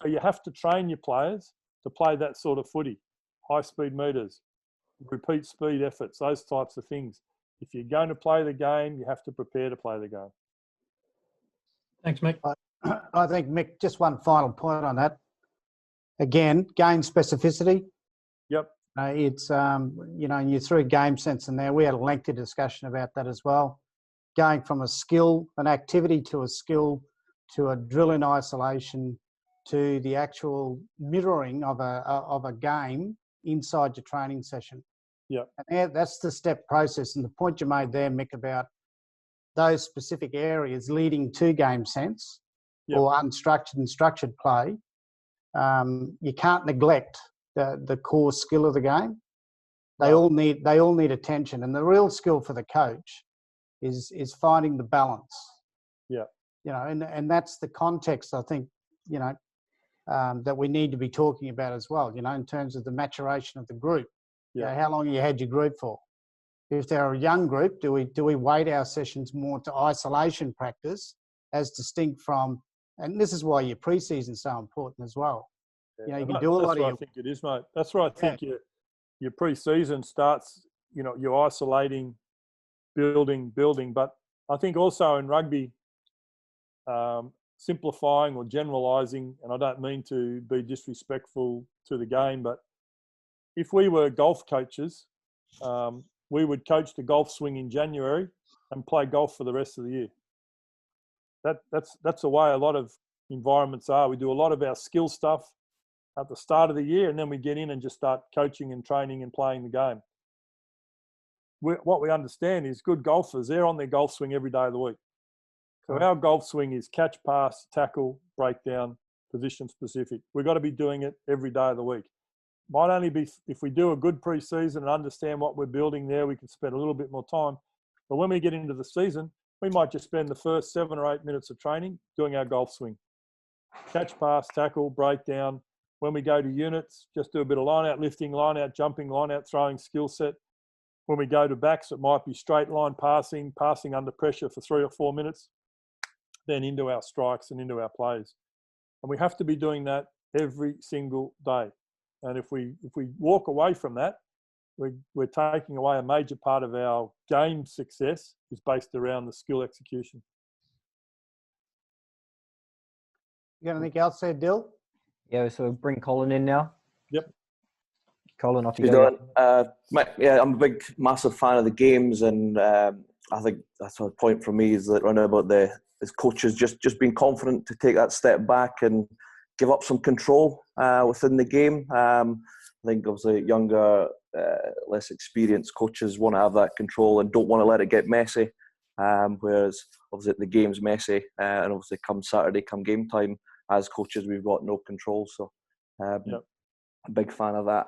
you have to train your players to play that sort of footy, high speed meters, repeat speed efforts, those types of things. If you're going to play the game, you have to prepare to play the game. Thanks, Mick. I think, Mick, just one final point on that. Again, game specificity. Yep. It's, and you threw game sense in there. We had a lengthy discussion about that as well. Going from a skill, an activity to a skill, to a drill in isolation, to the actual mirroring of a game inside your training session. Yeah. And that's the step process. And the point you made there, Mick, about those specific areas leading to game sense, yep, or unstructured and structured play, you can't neglect the core skill of the game. They all need attention, and the real skill for the coach is finding the balance. Yeah. And that's the context, I think, that we need to be talking about as well, in terms of the maturation of the group. Yeah. How long have you had your group for? If they're a young group, do we weight our sessions more to isolation practice as distinct from, and this is why your pre-season is so important as well. Yeah. You can do a lot of I think it is, mate. That's where I think your pre-season starts, you're isolating, building. But I think also in rugby, simplifying or generalising, and I don't mean to be disrespectful to the game, but if we were golf coaches, we would coach the golf swing in January and play golf for the rest of the year. That's the way a lot of environments are. We do a lot of our skill stuff at the start of the year, and then we get in and just start coaching and training and playing the game. What we understand is good golfers, they're on their golf swing every day of the week. So our golf swing is catch, pass, tackle, breakdown, position specific. We've got to be doing it every day of the week. Might only be, if we do a good pre-season and understand what we're building there, we can spend a little bit more time. But when we get into the season, we might just spend the first 7 or 8 minutes of training doing our golf swing. Catch, pass, tackle, breakdown. When we go to units, just do a bit of line-out lifting, line-out jumping, line-out throwing skill set. When we go to backs, it might be straight line passing under pressure for 3 or 4 minutes, then into our strikes and into our plays. And we have to be doing that every single day. And if we walk away from that, we're taking away a major part of our game success is based around the skill execution. You got anything else there, Dill? Yeah, so we'll bring Colin in now. Yep. Colin, off you go. Yeah, I'm a big, massive fan of the games, and I think that's a point for me is that around about as coaches just being confident to take that step back and give up some control within the game. I think obviously younger, less experienced coaches want to have that control and don't want to let it get messy. Whereas obviously the game's messy, and obviously come Saturday, come game time, as coaches we've got no control. So I'm a big fan of that.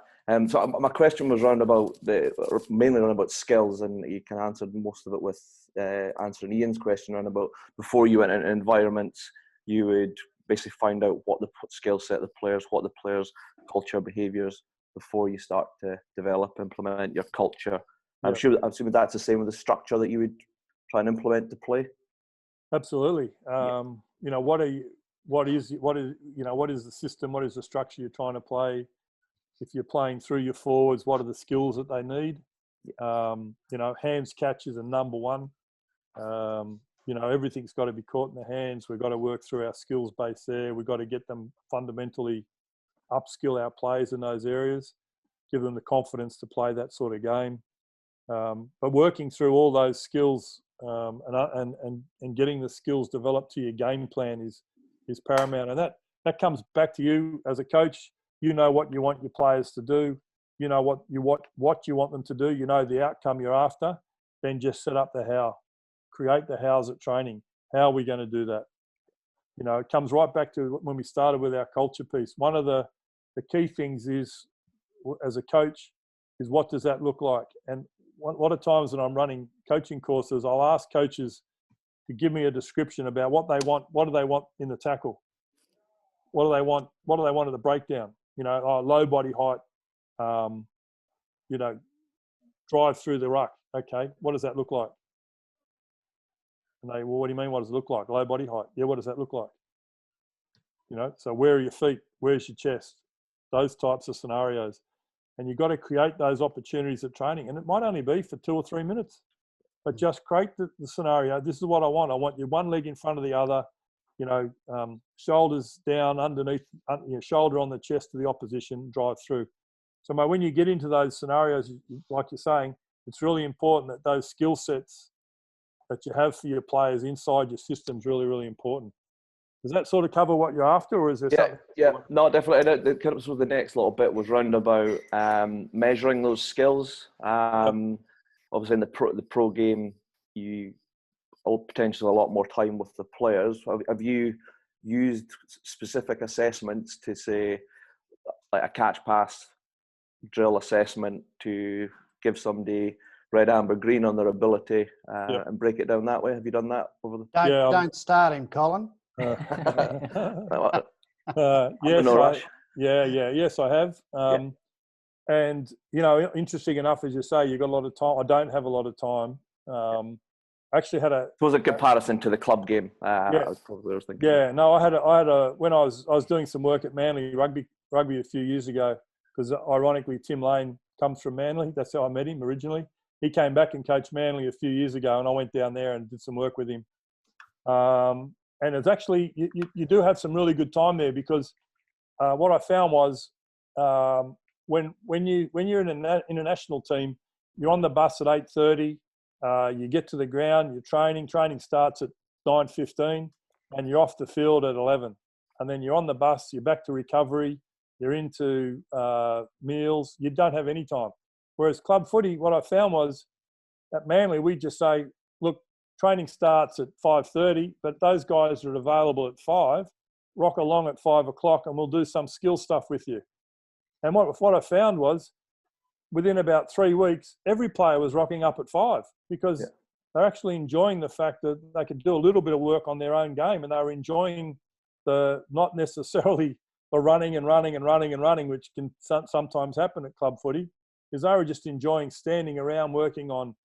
So my question was mainly around about skills, and you can answer most of it with answering Ian's question around about before you went into environments, you would basically find out what the skill set of the players, what the players' culture, behaviours before you start to develop, implement your culture. I'm assuming that's the same with the structure that you would try and implement to play. Absolutely. What is the system? What is the structure you're trying to play? If you're playing through your forwards, what are the skills that they need? Hands catches are number one. Everything's got to be caught in the hands. We've got to work through our skills base there. We've got to get them fundamentally upskill our players in those areas, give them the confidence to play that sort of game. But working through all those skills and getting the skills developed to your game plan is paramount. And that comes back to you as a coach. You know what you want your players to do. You know what you want them to do. You know the outcome you're after. Then just set up the how. Create the hows at training. How are we going to do that? It comes right back to when we started with our culture piece. One of the key things is, as a coach, is what does that look like? And a lot of times when I'm running coaching courses, I'll ask coaches, to give me a description about what they want. What do they want in the tackle? What do they want? What do they want at the breakdown? Low body height. Drive through the ruck. Okay, what does that look like? And they, well, what do you mean? What does it look like? Low body height. Yeah, what does that look like? So where are your feet? Where's your chest? Those types of scenarios. And you've got to create those opportunities at training. And it might only be for 2 or 3 minutes, but just create the scenario. This is what I want. I want your one leg in front of the other, shoulders down underneath, shoulder on the chest of the opposition, drive through. So when you get into those scenarios, like you're saying, it's really important that those skill sets that you have for your players inside your system is really, really important. Does that sort of cover what you're after, or is there something? Yeah, no, definitely. That kind of was the next little bit was round about measuring those skills. Obviously, in the pro game, you potentially a lot more time with the players. Have you used specific assessments to say, like a catch pass drill assessment, to give somebody red, amber, green on their ability and break it down that way? Have you done that over the? Don't start him, Colin. Yes, I have. And interesting enough, as you say, you've got a lot of time. I don't have a lot of time. I actually had a. It was a comparison to the club game. I was thinking. Yeah, no, I had a when I was doing some work at Manly Rugby a few years ago, because ironically Tim Lane comes from Manly. That's how I met him originally. He came back and coached Manly a few years ago, and I went down there and did some work with him. And it's actually, you do have some really good time there, because what I found was when you're in an international team, you're on the bus at 8:30, you get to the ground, you're training starts at 9:15, and you're off the field at 11. And then you're on the bus, you're back to recovery, you're into meals, you don't have any time. Whereas club footy, what I found was at Manly, we just say, look, training starts at 5:30, but those guys are available at 5. Rock along at 5 o'clock, and we'll do some skill stuff with you. And what I found was, within about 3 weeks, every player was rocking up at 5, because they're actually enjoying the fact that they could do a little bit of work on their own game, and they were enjoying not necessarily the running, which can sometimes happen at club footy, because they were just enjoying standing around working on,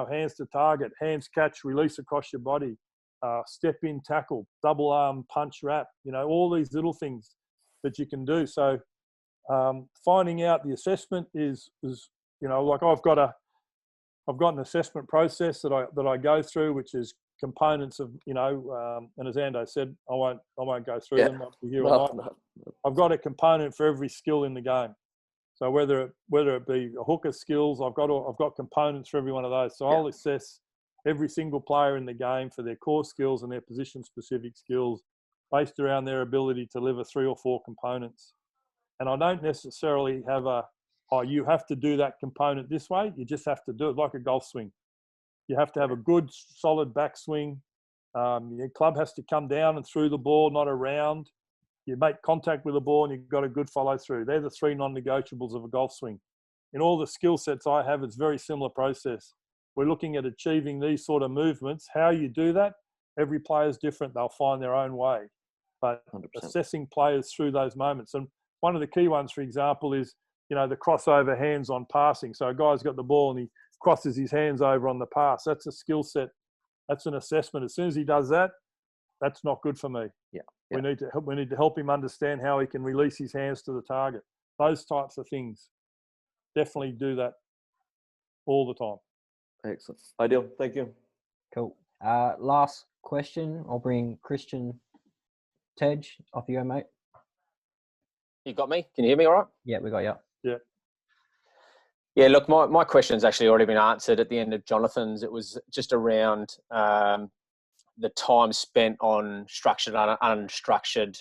hands to target, hands catch, release across your body, step in tackle, double arm punch wrap, all these little things that you can do. So finding out the assessment is like I've got an assessment process that I go through, which is components of, and as Ando said, I won't go through them. I'll be here all night. I've got a component for every skill in the game. So whether it be a hooker skills, I've got components for every one of those. So I'll assess every single player in the game for their core skills and their position-specific skills based around their ability to deliver 3 or 4 components. And I don't necessarily have you have to do that component this way. You just have to do it like a golf swing. You have to have a good, solid backswing. Your club has to come down and through the ball, not around. You make contact with the ball and you've got a good follow through. They're the 3 non-negotiables of a golf swing. In all the skill sets I have, it's a very similar process. We're looking at achieving these sort of movements. How you do that, every player is different. They'll find their own way. But 100%. Assessing players through those moments. And one of the key ones, for example, is, the crossover hands on passing. So a guy's got the ball and he crosses his hands over on the pass. That's a skill set. That's an assessment. As soon as he does that, that's not good for me. We need to help him understand how he can release his hands to the target. Those types of things. Definitely do that all the time. Excellent. Ideal. Thank you. Cool. Last question. I'll bring Christian Tej. Off you go, mate. You got me? Can you hear me all right? Yeah, we got you. Yeah. Yeah, look, my question's actually already been answered at the end of Jonathan's. It was just around the time spent on structured and unstructured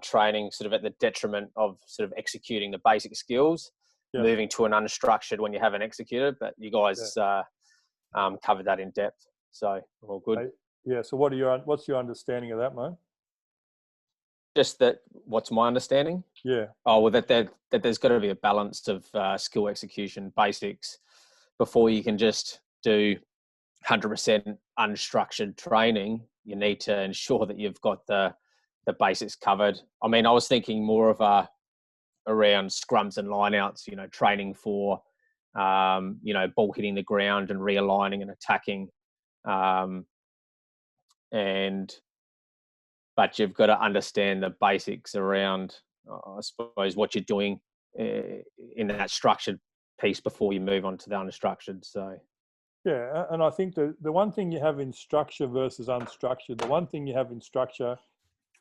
training, sort of at the detriment of sort of executing the basic skills, moving to an unstructured when you haven't executed. But you guys covered that in depth, so all good. Yeah. So what's your understanding of that, mate? Just that. What's my understanding? Yeah. Oh, well, that there's got to be a balance of skill execution basics before you can just do 100% unstructured training, you need to ensure that you've got the basics covered. I mean, I was thinking more of around scrums and lineouts, you know, training for, you know, ball hitting the ground and realigning and attacking. But you've got to understand the basics around, I suppose, what you're doing in that structured piece before you move on to the unstructured. So, yeah, and I think the one thing you have in structure versus unstructured, the one thing you have in structure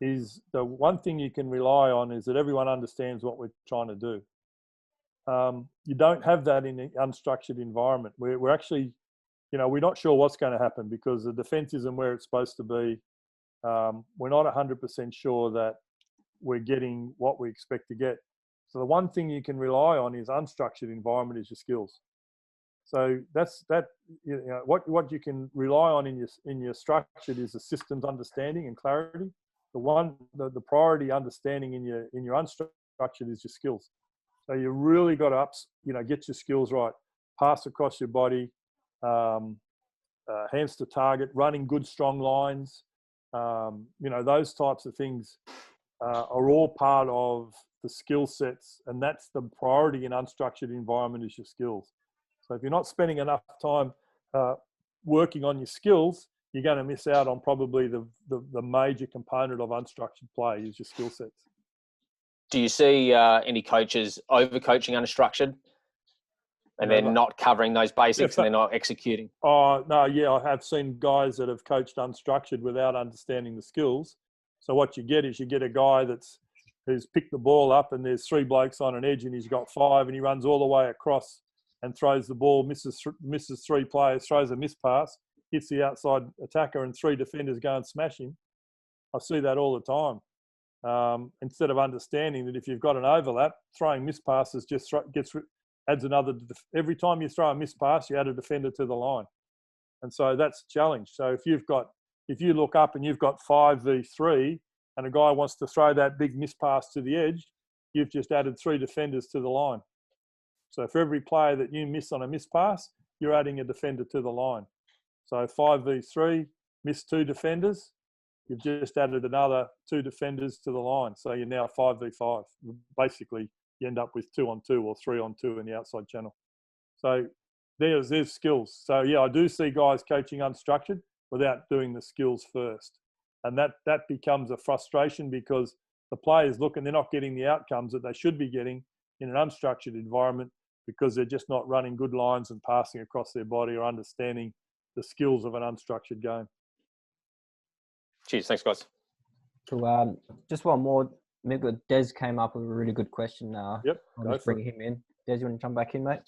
is the one thing you can rely on is that everyone understands what we're trying to do. You don't have that in an unstructured environment. We're actually, you know, we're not sure what's going to happen because the defence isn't where it's supposed to be. We're not 100% sure that we're getting what we expect to get. So the one thing you can rely on is unstructured environment is your skills. So that's that. You know, what you can rely on in your structured is the systems understanding and clarity. The priority understanding in your unstructured is your skills. So you really got to get your skills right. Pass across your body, hands to target, running good strong lines. You know, those types of things are all part of the skill sets, and that's the priority in unstructured environment is your skills. So if you're not spending enough time working on your skills, you're going to miss out on probably the major component of unstructured play is your skill sets. do you see any coaches overcoaching unstructured and then not covering those basics and they're not executing? Oh, no, yeah, I have seen guys that have coached unstructured without understanding the skills. So what you get is you get a guy who's picked the ball up and there's 3 blokes on an edge and he's got 5 and he runs all the way across and throws the ball, misses 3 players, throws a miss pass, hits the outside attacker and 3 defenders go and smash him. I see that all the time. Instead of understanding that if you've got an overlap, throwing miss passes just adds another. Every time you throw a miss pass, you add a defender to the line, and so that's a challenge. So if you look up and you've got 5v3, and a guy wants to throw that big miss pass to the edge, you've just added 3 defenders to the line. So for every player that you miss on a miss pass, you're adding a defender to the line. So 5v3, miss 2 defenders, you've just added another 2 defenders to the line. So you're now 5v5. Basically, you end up with 2-on-2 or 3-on-2 in the outside channel. So there's skills. So yeah, I do see guys coaching unstructured without doing the skills first. And that becomes a frustration because the players look and they're not getting the outcomes that they should be getting in an unstructured environment because they're just not running good lines and passing across their body or understanding the skills of an unstructured game. Cheers. Thanks, guys. So, just one more. Mick, Des came up with a really good question. Yep. I'll just bring him in. Des, you want to jump back in, mate?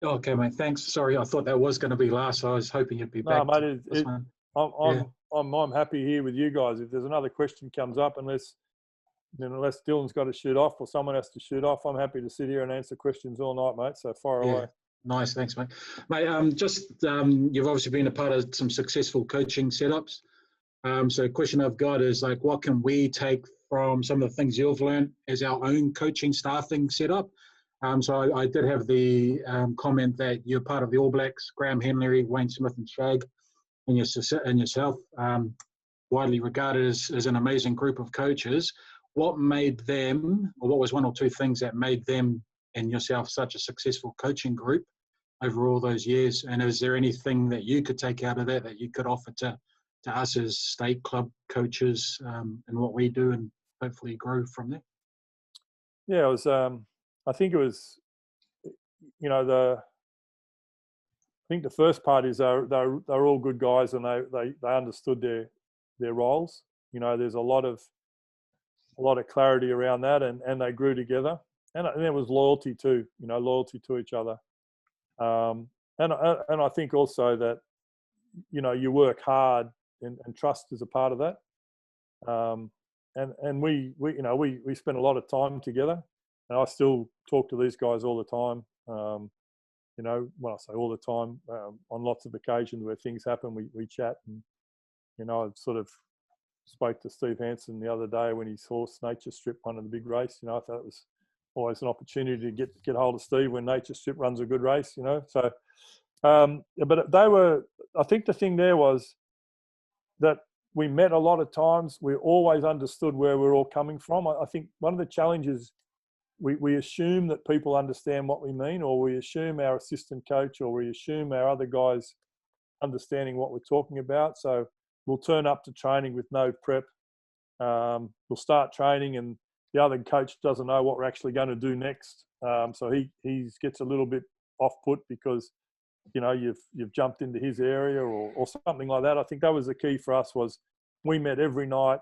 Okay, mate. Thanks. Sorry, I thought that was going to be last. So I was hoping you'd be back. No, mate. I'm happy here with you guys. If there's another question comes up, unless Dylan's got to shoot off or someone has to shoot off, I'm happy to sit here and answer questions all night, mate. So fire away. Nice. Thanks, mate. Mate, you've obviously been a part of some successful coaching setups. So the question I've got is what can we take from some of the things you've learned as our own coaching staffing setup? So I did have the comment that you're part of the All Blacks, Graham Henry, Wayne Smith and Shag, and yourself, widely regarded as an amazing group of coaches. What made them, or what was 1 or 2 things that made them and yourself such a successful coaching group over all those years? And is there anything that you could take out of that you could offer to us as state club coaches and what we do and hopefully grow from there? Yeah, it was. I think it was. I think the first part is they're all good guys and they understood their roles. There's a lot of clarity around that, and they grew together, and there was loyalty too. Loyalty to each other, and I think also that you work hard. And trust is a part of that. And we spent a lot of time together, and I still talk to these guys all the time. When I say all the time, on lots of occasions where things happen, we chat. And I sort of spoke to Steve Hansen the other day when his horse Nature Strip won in the big race. I thought it was always an opportunity to get hold of Steve when Nature Strip runs a good race. So But they were, I think the thing there was that we met a lot of times. We always understood where we're all coming from. I think one of the challenges, we assume that people understand what we mean, or we assume our assistant coach, or we assume our other guys understanding what we're talking about. So we'll turn up to training with no prep. We'll start training and the other coach doesn't know what we're actually going to do next. So he gets a little bit off put because, you know, you've jumped into his area or something like that. I think that was the key for us. Was we met every night.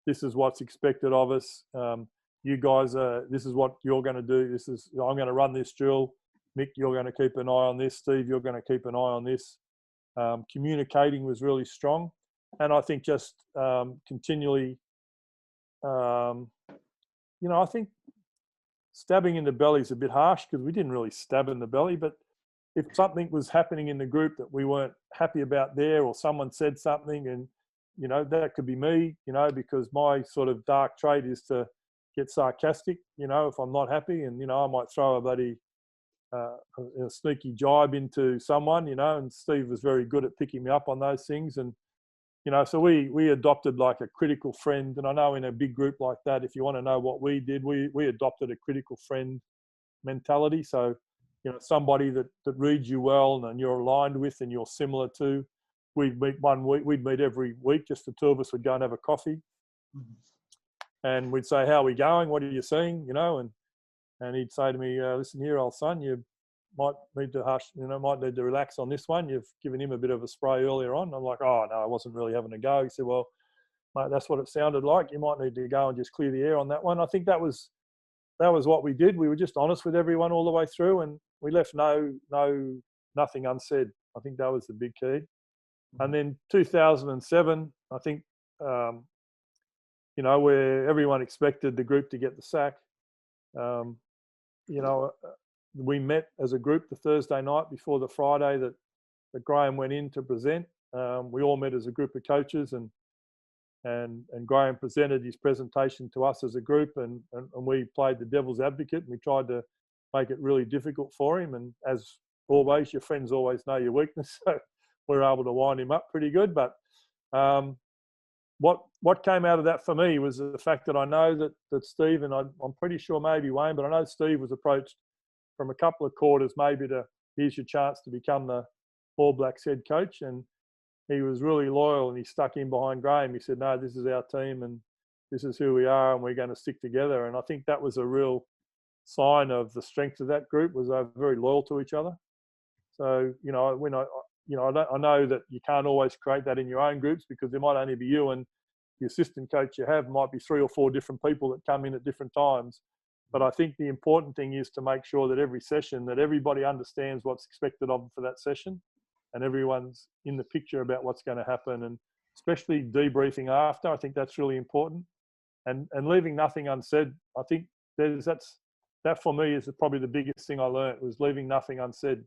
This is what's expected of us. You guys, this is what you're going to do. I'm going to run this drill. Mick, you're going to keep an eye on this. Steve, you're going to keep an eye on this. Communicating was really strong. And I think just continually, you know, I think stabbing in the belly is a bit harsh because we didn't really stab in the belly, but if something was happening in the group that we weren't happy about there, or someone said something, and, you know, that could be me, you know, because my sort of dark trait is to get sarcastic, you know, if I'm not happy, and, you know, I might throw a bloody a sneaky jibe into someone, you know, and Steve was very good at picking me up on those things. And, you know, so we adopted like a critical friend. And I know in a big group like that, if you want to know what we did, we adopted a critical friend mentality. So, you know, somebody that reads you well and you're aligned with and you're similar to, we'd meet one week, we'd meet every week, just the two of us would go and have a coffee. And we'd say, how are we going? What are you seeing? You know, and he'd say to me, listen here, old son, you might need to relax on this one. You've given him a bit of a spray earlier on. I'm like, oh, no, I wasn't really having a go. He said, well, mate, that's what it sounded like. You might need to go and just clear the air on that one. I think that was what we did. We were just honest with everyone all the way through, and we left nothing unsaid. I think that was the big key. And then 2007, I think, you know, where everyone expected the group to get the sack. You know, we met as a group the Thursday night before the Friday that Graham went in to present. We all met as a group of coaches, and Graham presented his presentation to us as a group, and we played the devil's advocate, and we tried to make it really difficult for him. And as always, your friends always know your weakness, so we're able to wind him up pretty good. But what came out of that for me was the fact that I know that Steve, and I'm pretty sure maybe Wayne, but I know Steve was approached from a couple of quarters maybe to, here's your chance to become the All Blacks head coach. And he was really loyal and he stuck in behind Graham. He said, no, this is our team and this is who we are and we're going to stick together. And I think that was a real sign of the strength of that group, was they were very loyal to each other. So, you know, when I know that you can't always create that in your own groups because there might only be you and the assistant coach you have might be 3 or 4 different people that come in at different times. But I think the important thing is to make sure that every session, that everybody understands what's expected of them for that session and everyone's in the picture about what's going to happen, and especially debriefing after. I think that's really important, and leaving nothing unsaid. I think that for me is probably the biggest thing I learned, was leaving nothing unsaid.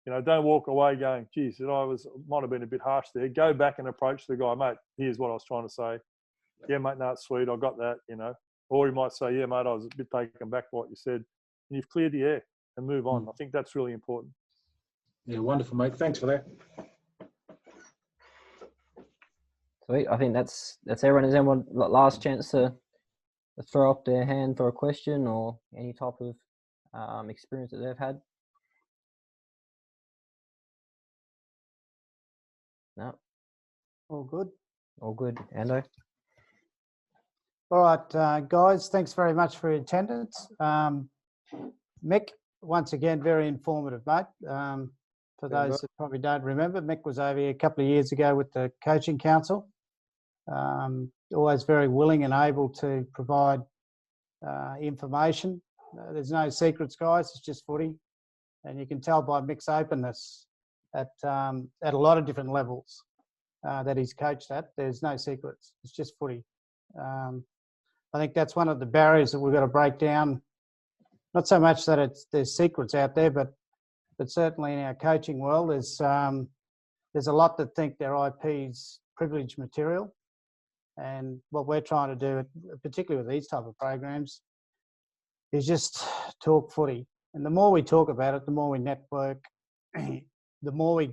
You know, don't walk away going, geez, might have been a bit harsh there. Go back and approach the guy, mate, here's what I was trying to say. Yeah, mate, no, it's sweet, I got that, you know. Or he might say, yeah, mate, I was a bit taken back by what you said. And you've cleared the air and move on. I think that's really important. Yeah, wonderful, mate. Thanks for that. Sweet. I think that's everyone. Is anyone last chance to throw up their hand for a question or any type of experience that they've had? No. All good. All good. Ando? All right, guys, thanks very much for your attendance. Mick, once again, very informative, mate. For those that probably don't remember, Mick was over here a couple of years ago with the Coaching Council. Always very willing and able to provide information. There's no secrets, guys. It's just footy. And you can tell by Mick's openness at a lot of different levels that he's coached at. There's no secrets. It's just footy. I think that's one of the barriers that we've got to break down. Not so much that there's secrets out there, but certainly in our coaching world, there's a lot that think their IP's privileged material. And what we're trying to do, particularly with these type of programs, is just talk footy. And the more we talk about it, the more we network, the more we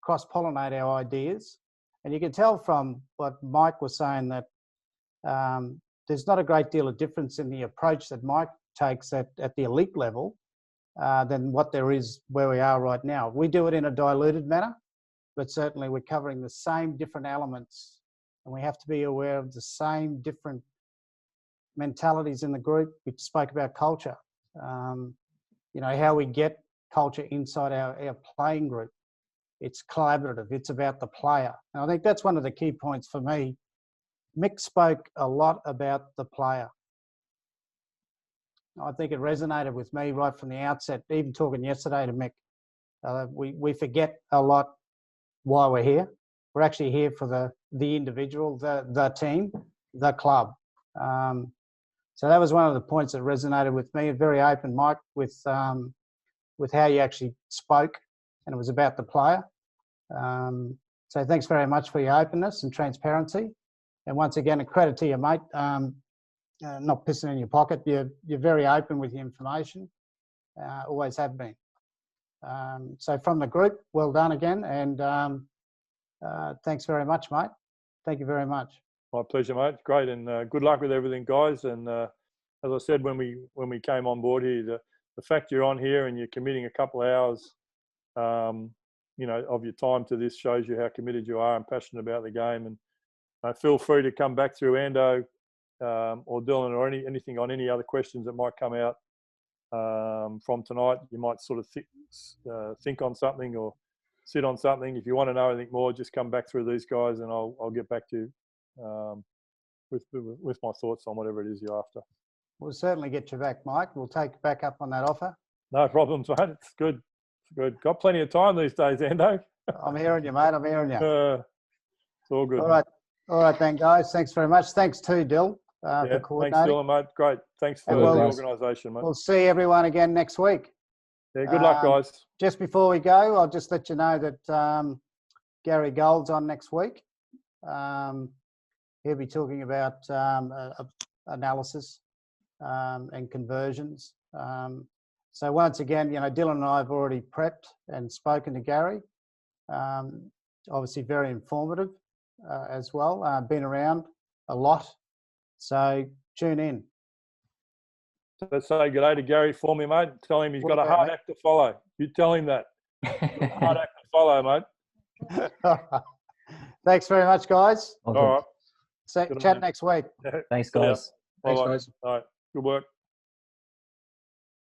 cross-pollinate our ideas. And you can tell from what Mike was saying that there's not a great deal of difference in the approach that Mike takes at the elite level than what there is where we are right now. We do it in a diluted manner, but certainly we're covering the same different elements, and we have to be aware of the same different mentalities in the group. We spoke about culture, you know, how we get culture inside our playing group. It's collaborative. It's about the player. And I think that's one of the key points for me. Mick spoke a lot about the player. I think it resonated with me right from the outset, even talking yesterday to Mick. We forget a lot why we're here. We're actually here for the individual, the team, the club. So that was one of the points that resonated with me. Very open, Mike, with how you actually spoke, and it was about the player. So thanks very much for your openness and transparency. And once again, a credit to you, mate. Not pissing in your pocket. You're very open with your information. Always have been. So from the group, well done again. And thanks very much, mate. Thank you very much. My pleasure, mate. Great, and good luck with everything, guys. And as I said when we came on board here, the fact you're on here and you're committing a couple of hours, you know, of your time to this shows you how committed you are and passionate about the game. And feel free to come back through Ando or Dylan or anything on any other questions that might come out from tonight. You might sort of think on something or sit on something. If you want to know anything more, just come back through these guys, and I'll get back to you with my thoughts on whatever it is you're after. We'll certainly get you back, Mike. We'll take back up on that offer. No problems, mate. It's good. It's good. Got plenty of time these days, Ando. I'm hearing you, mate. I'm hearing you. It's all good. All right. All right, then, guys. Thanks very much. Thanks too, Dill, for coordinating. Thanks, Dylan, mate. Great. Thanks for the organisation, mate. We'll see everyone again next week. Yeah, good luck, guys. Just before we go, I'll just let you know that Gary Gold's on next week. He'll be talking about analysis and conversions. So once again, you know, Dylan and I have already prepped and spoken to Gary. Obviously very informative as well. Been around a lot. So tune in. Let's say good day to Gary for me, mate. Tell him he's got a hard act to follow. You tell him that. Hard act to follow, mate. Thanks very much, guys. All right. So, chat next week. Thanks, guys. Thanks, guys. All right. Good work.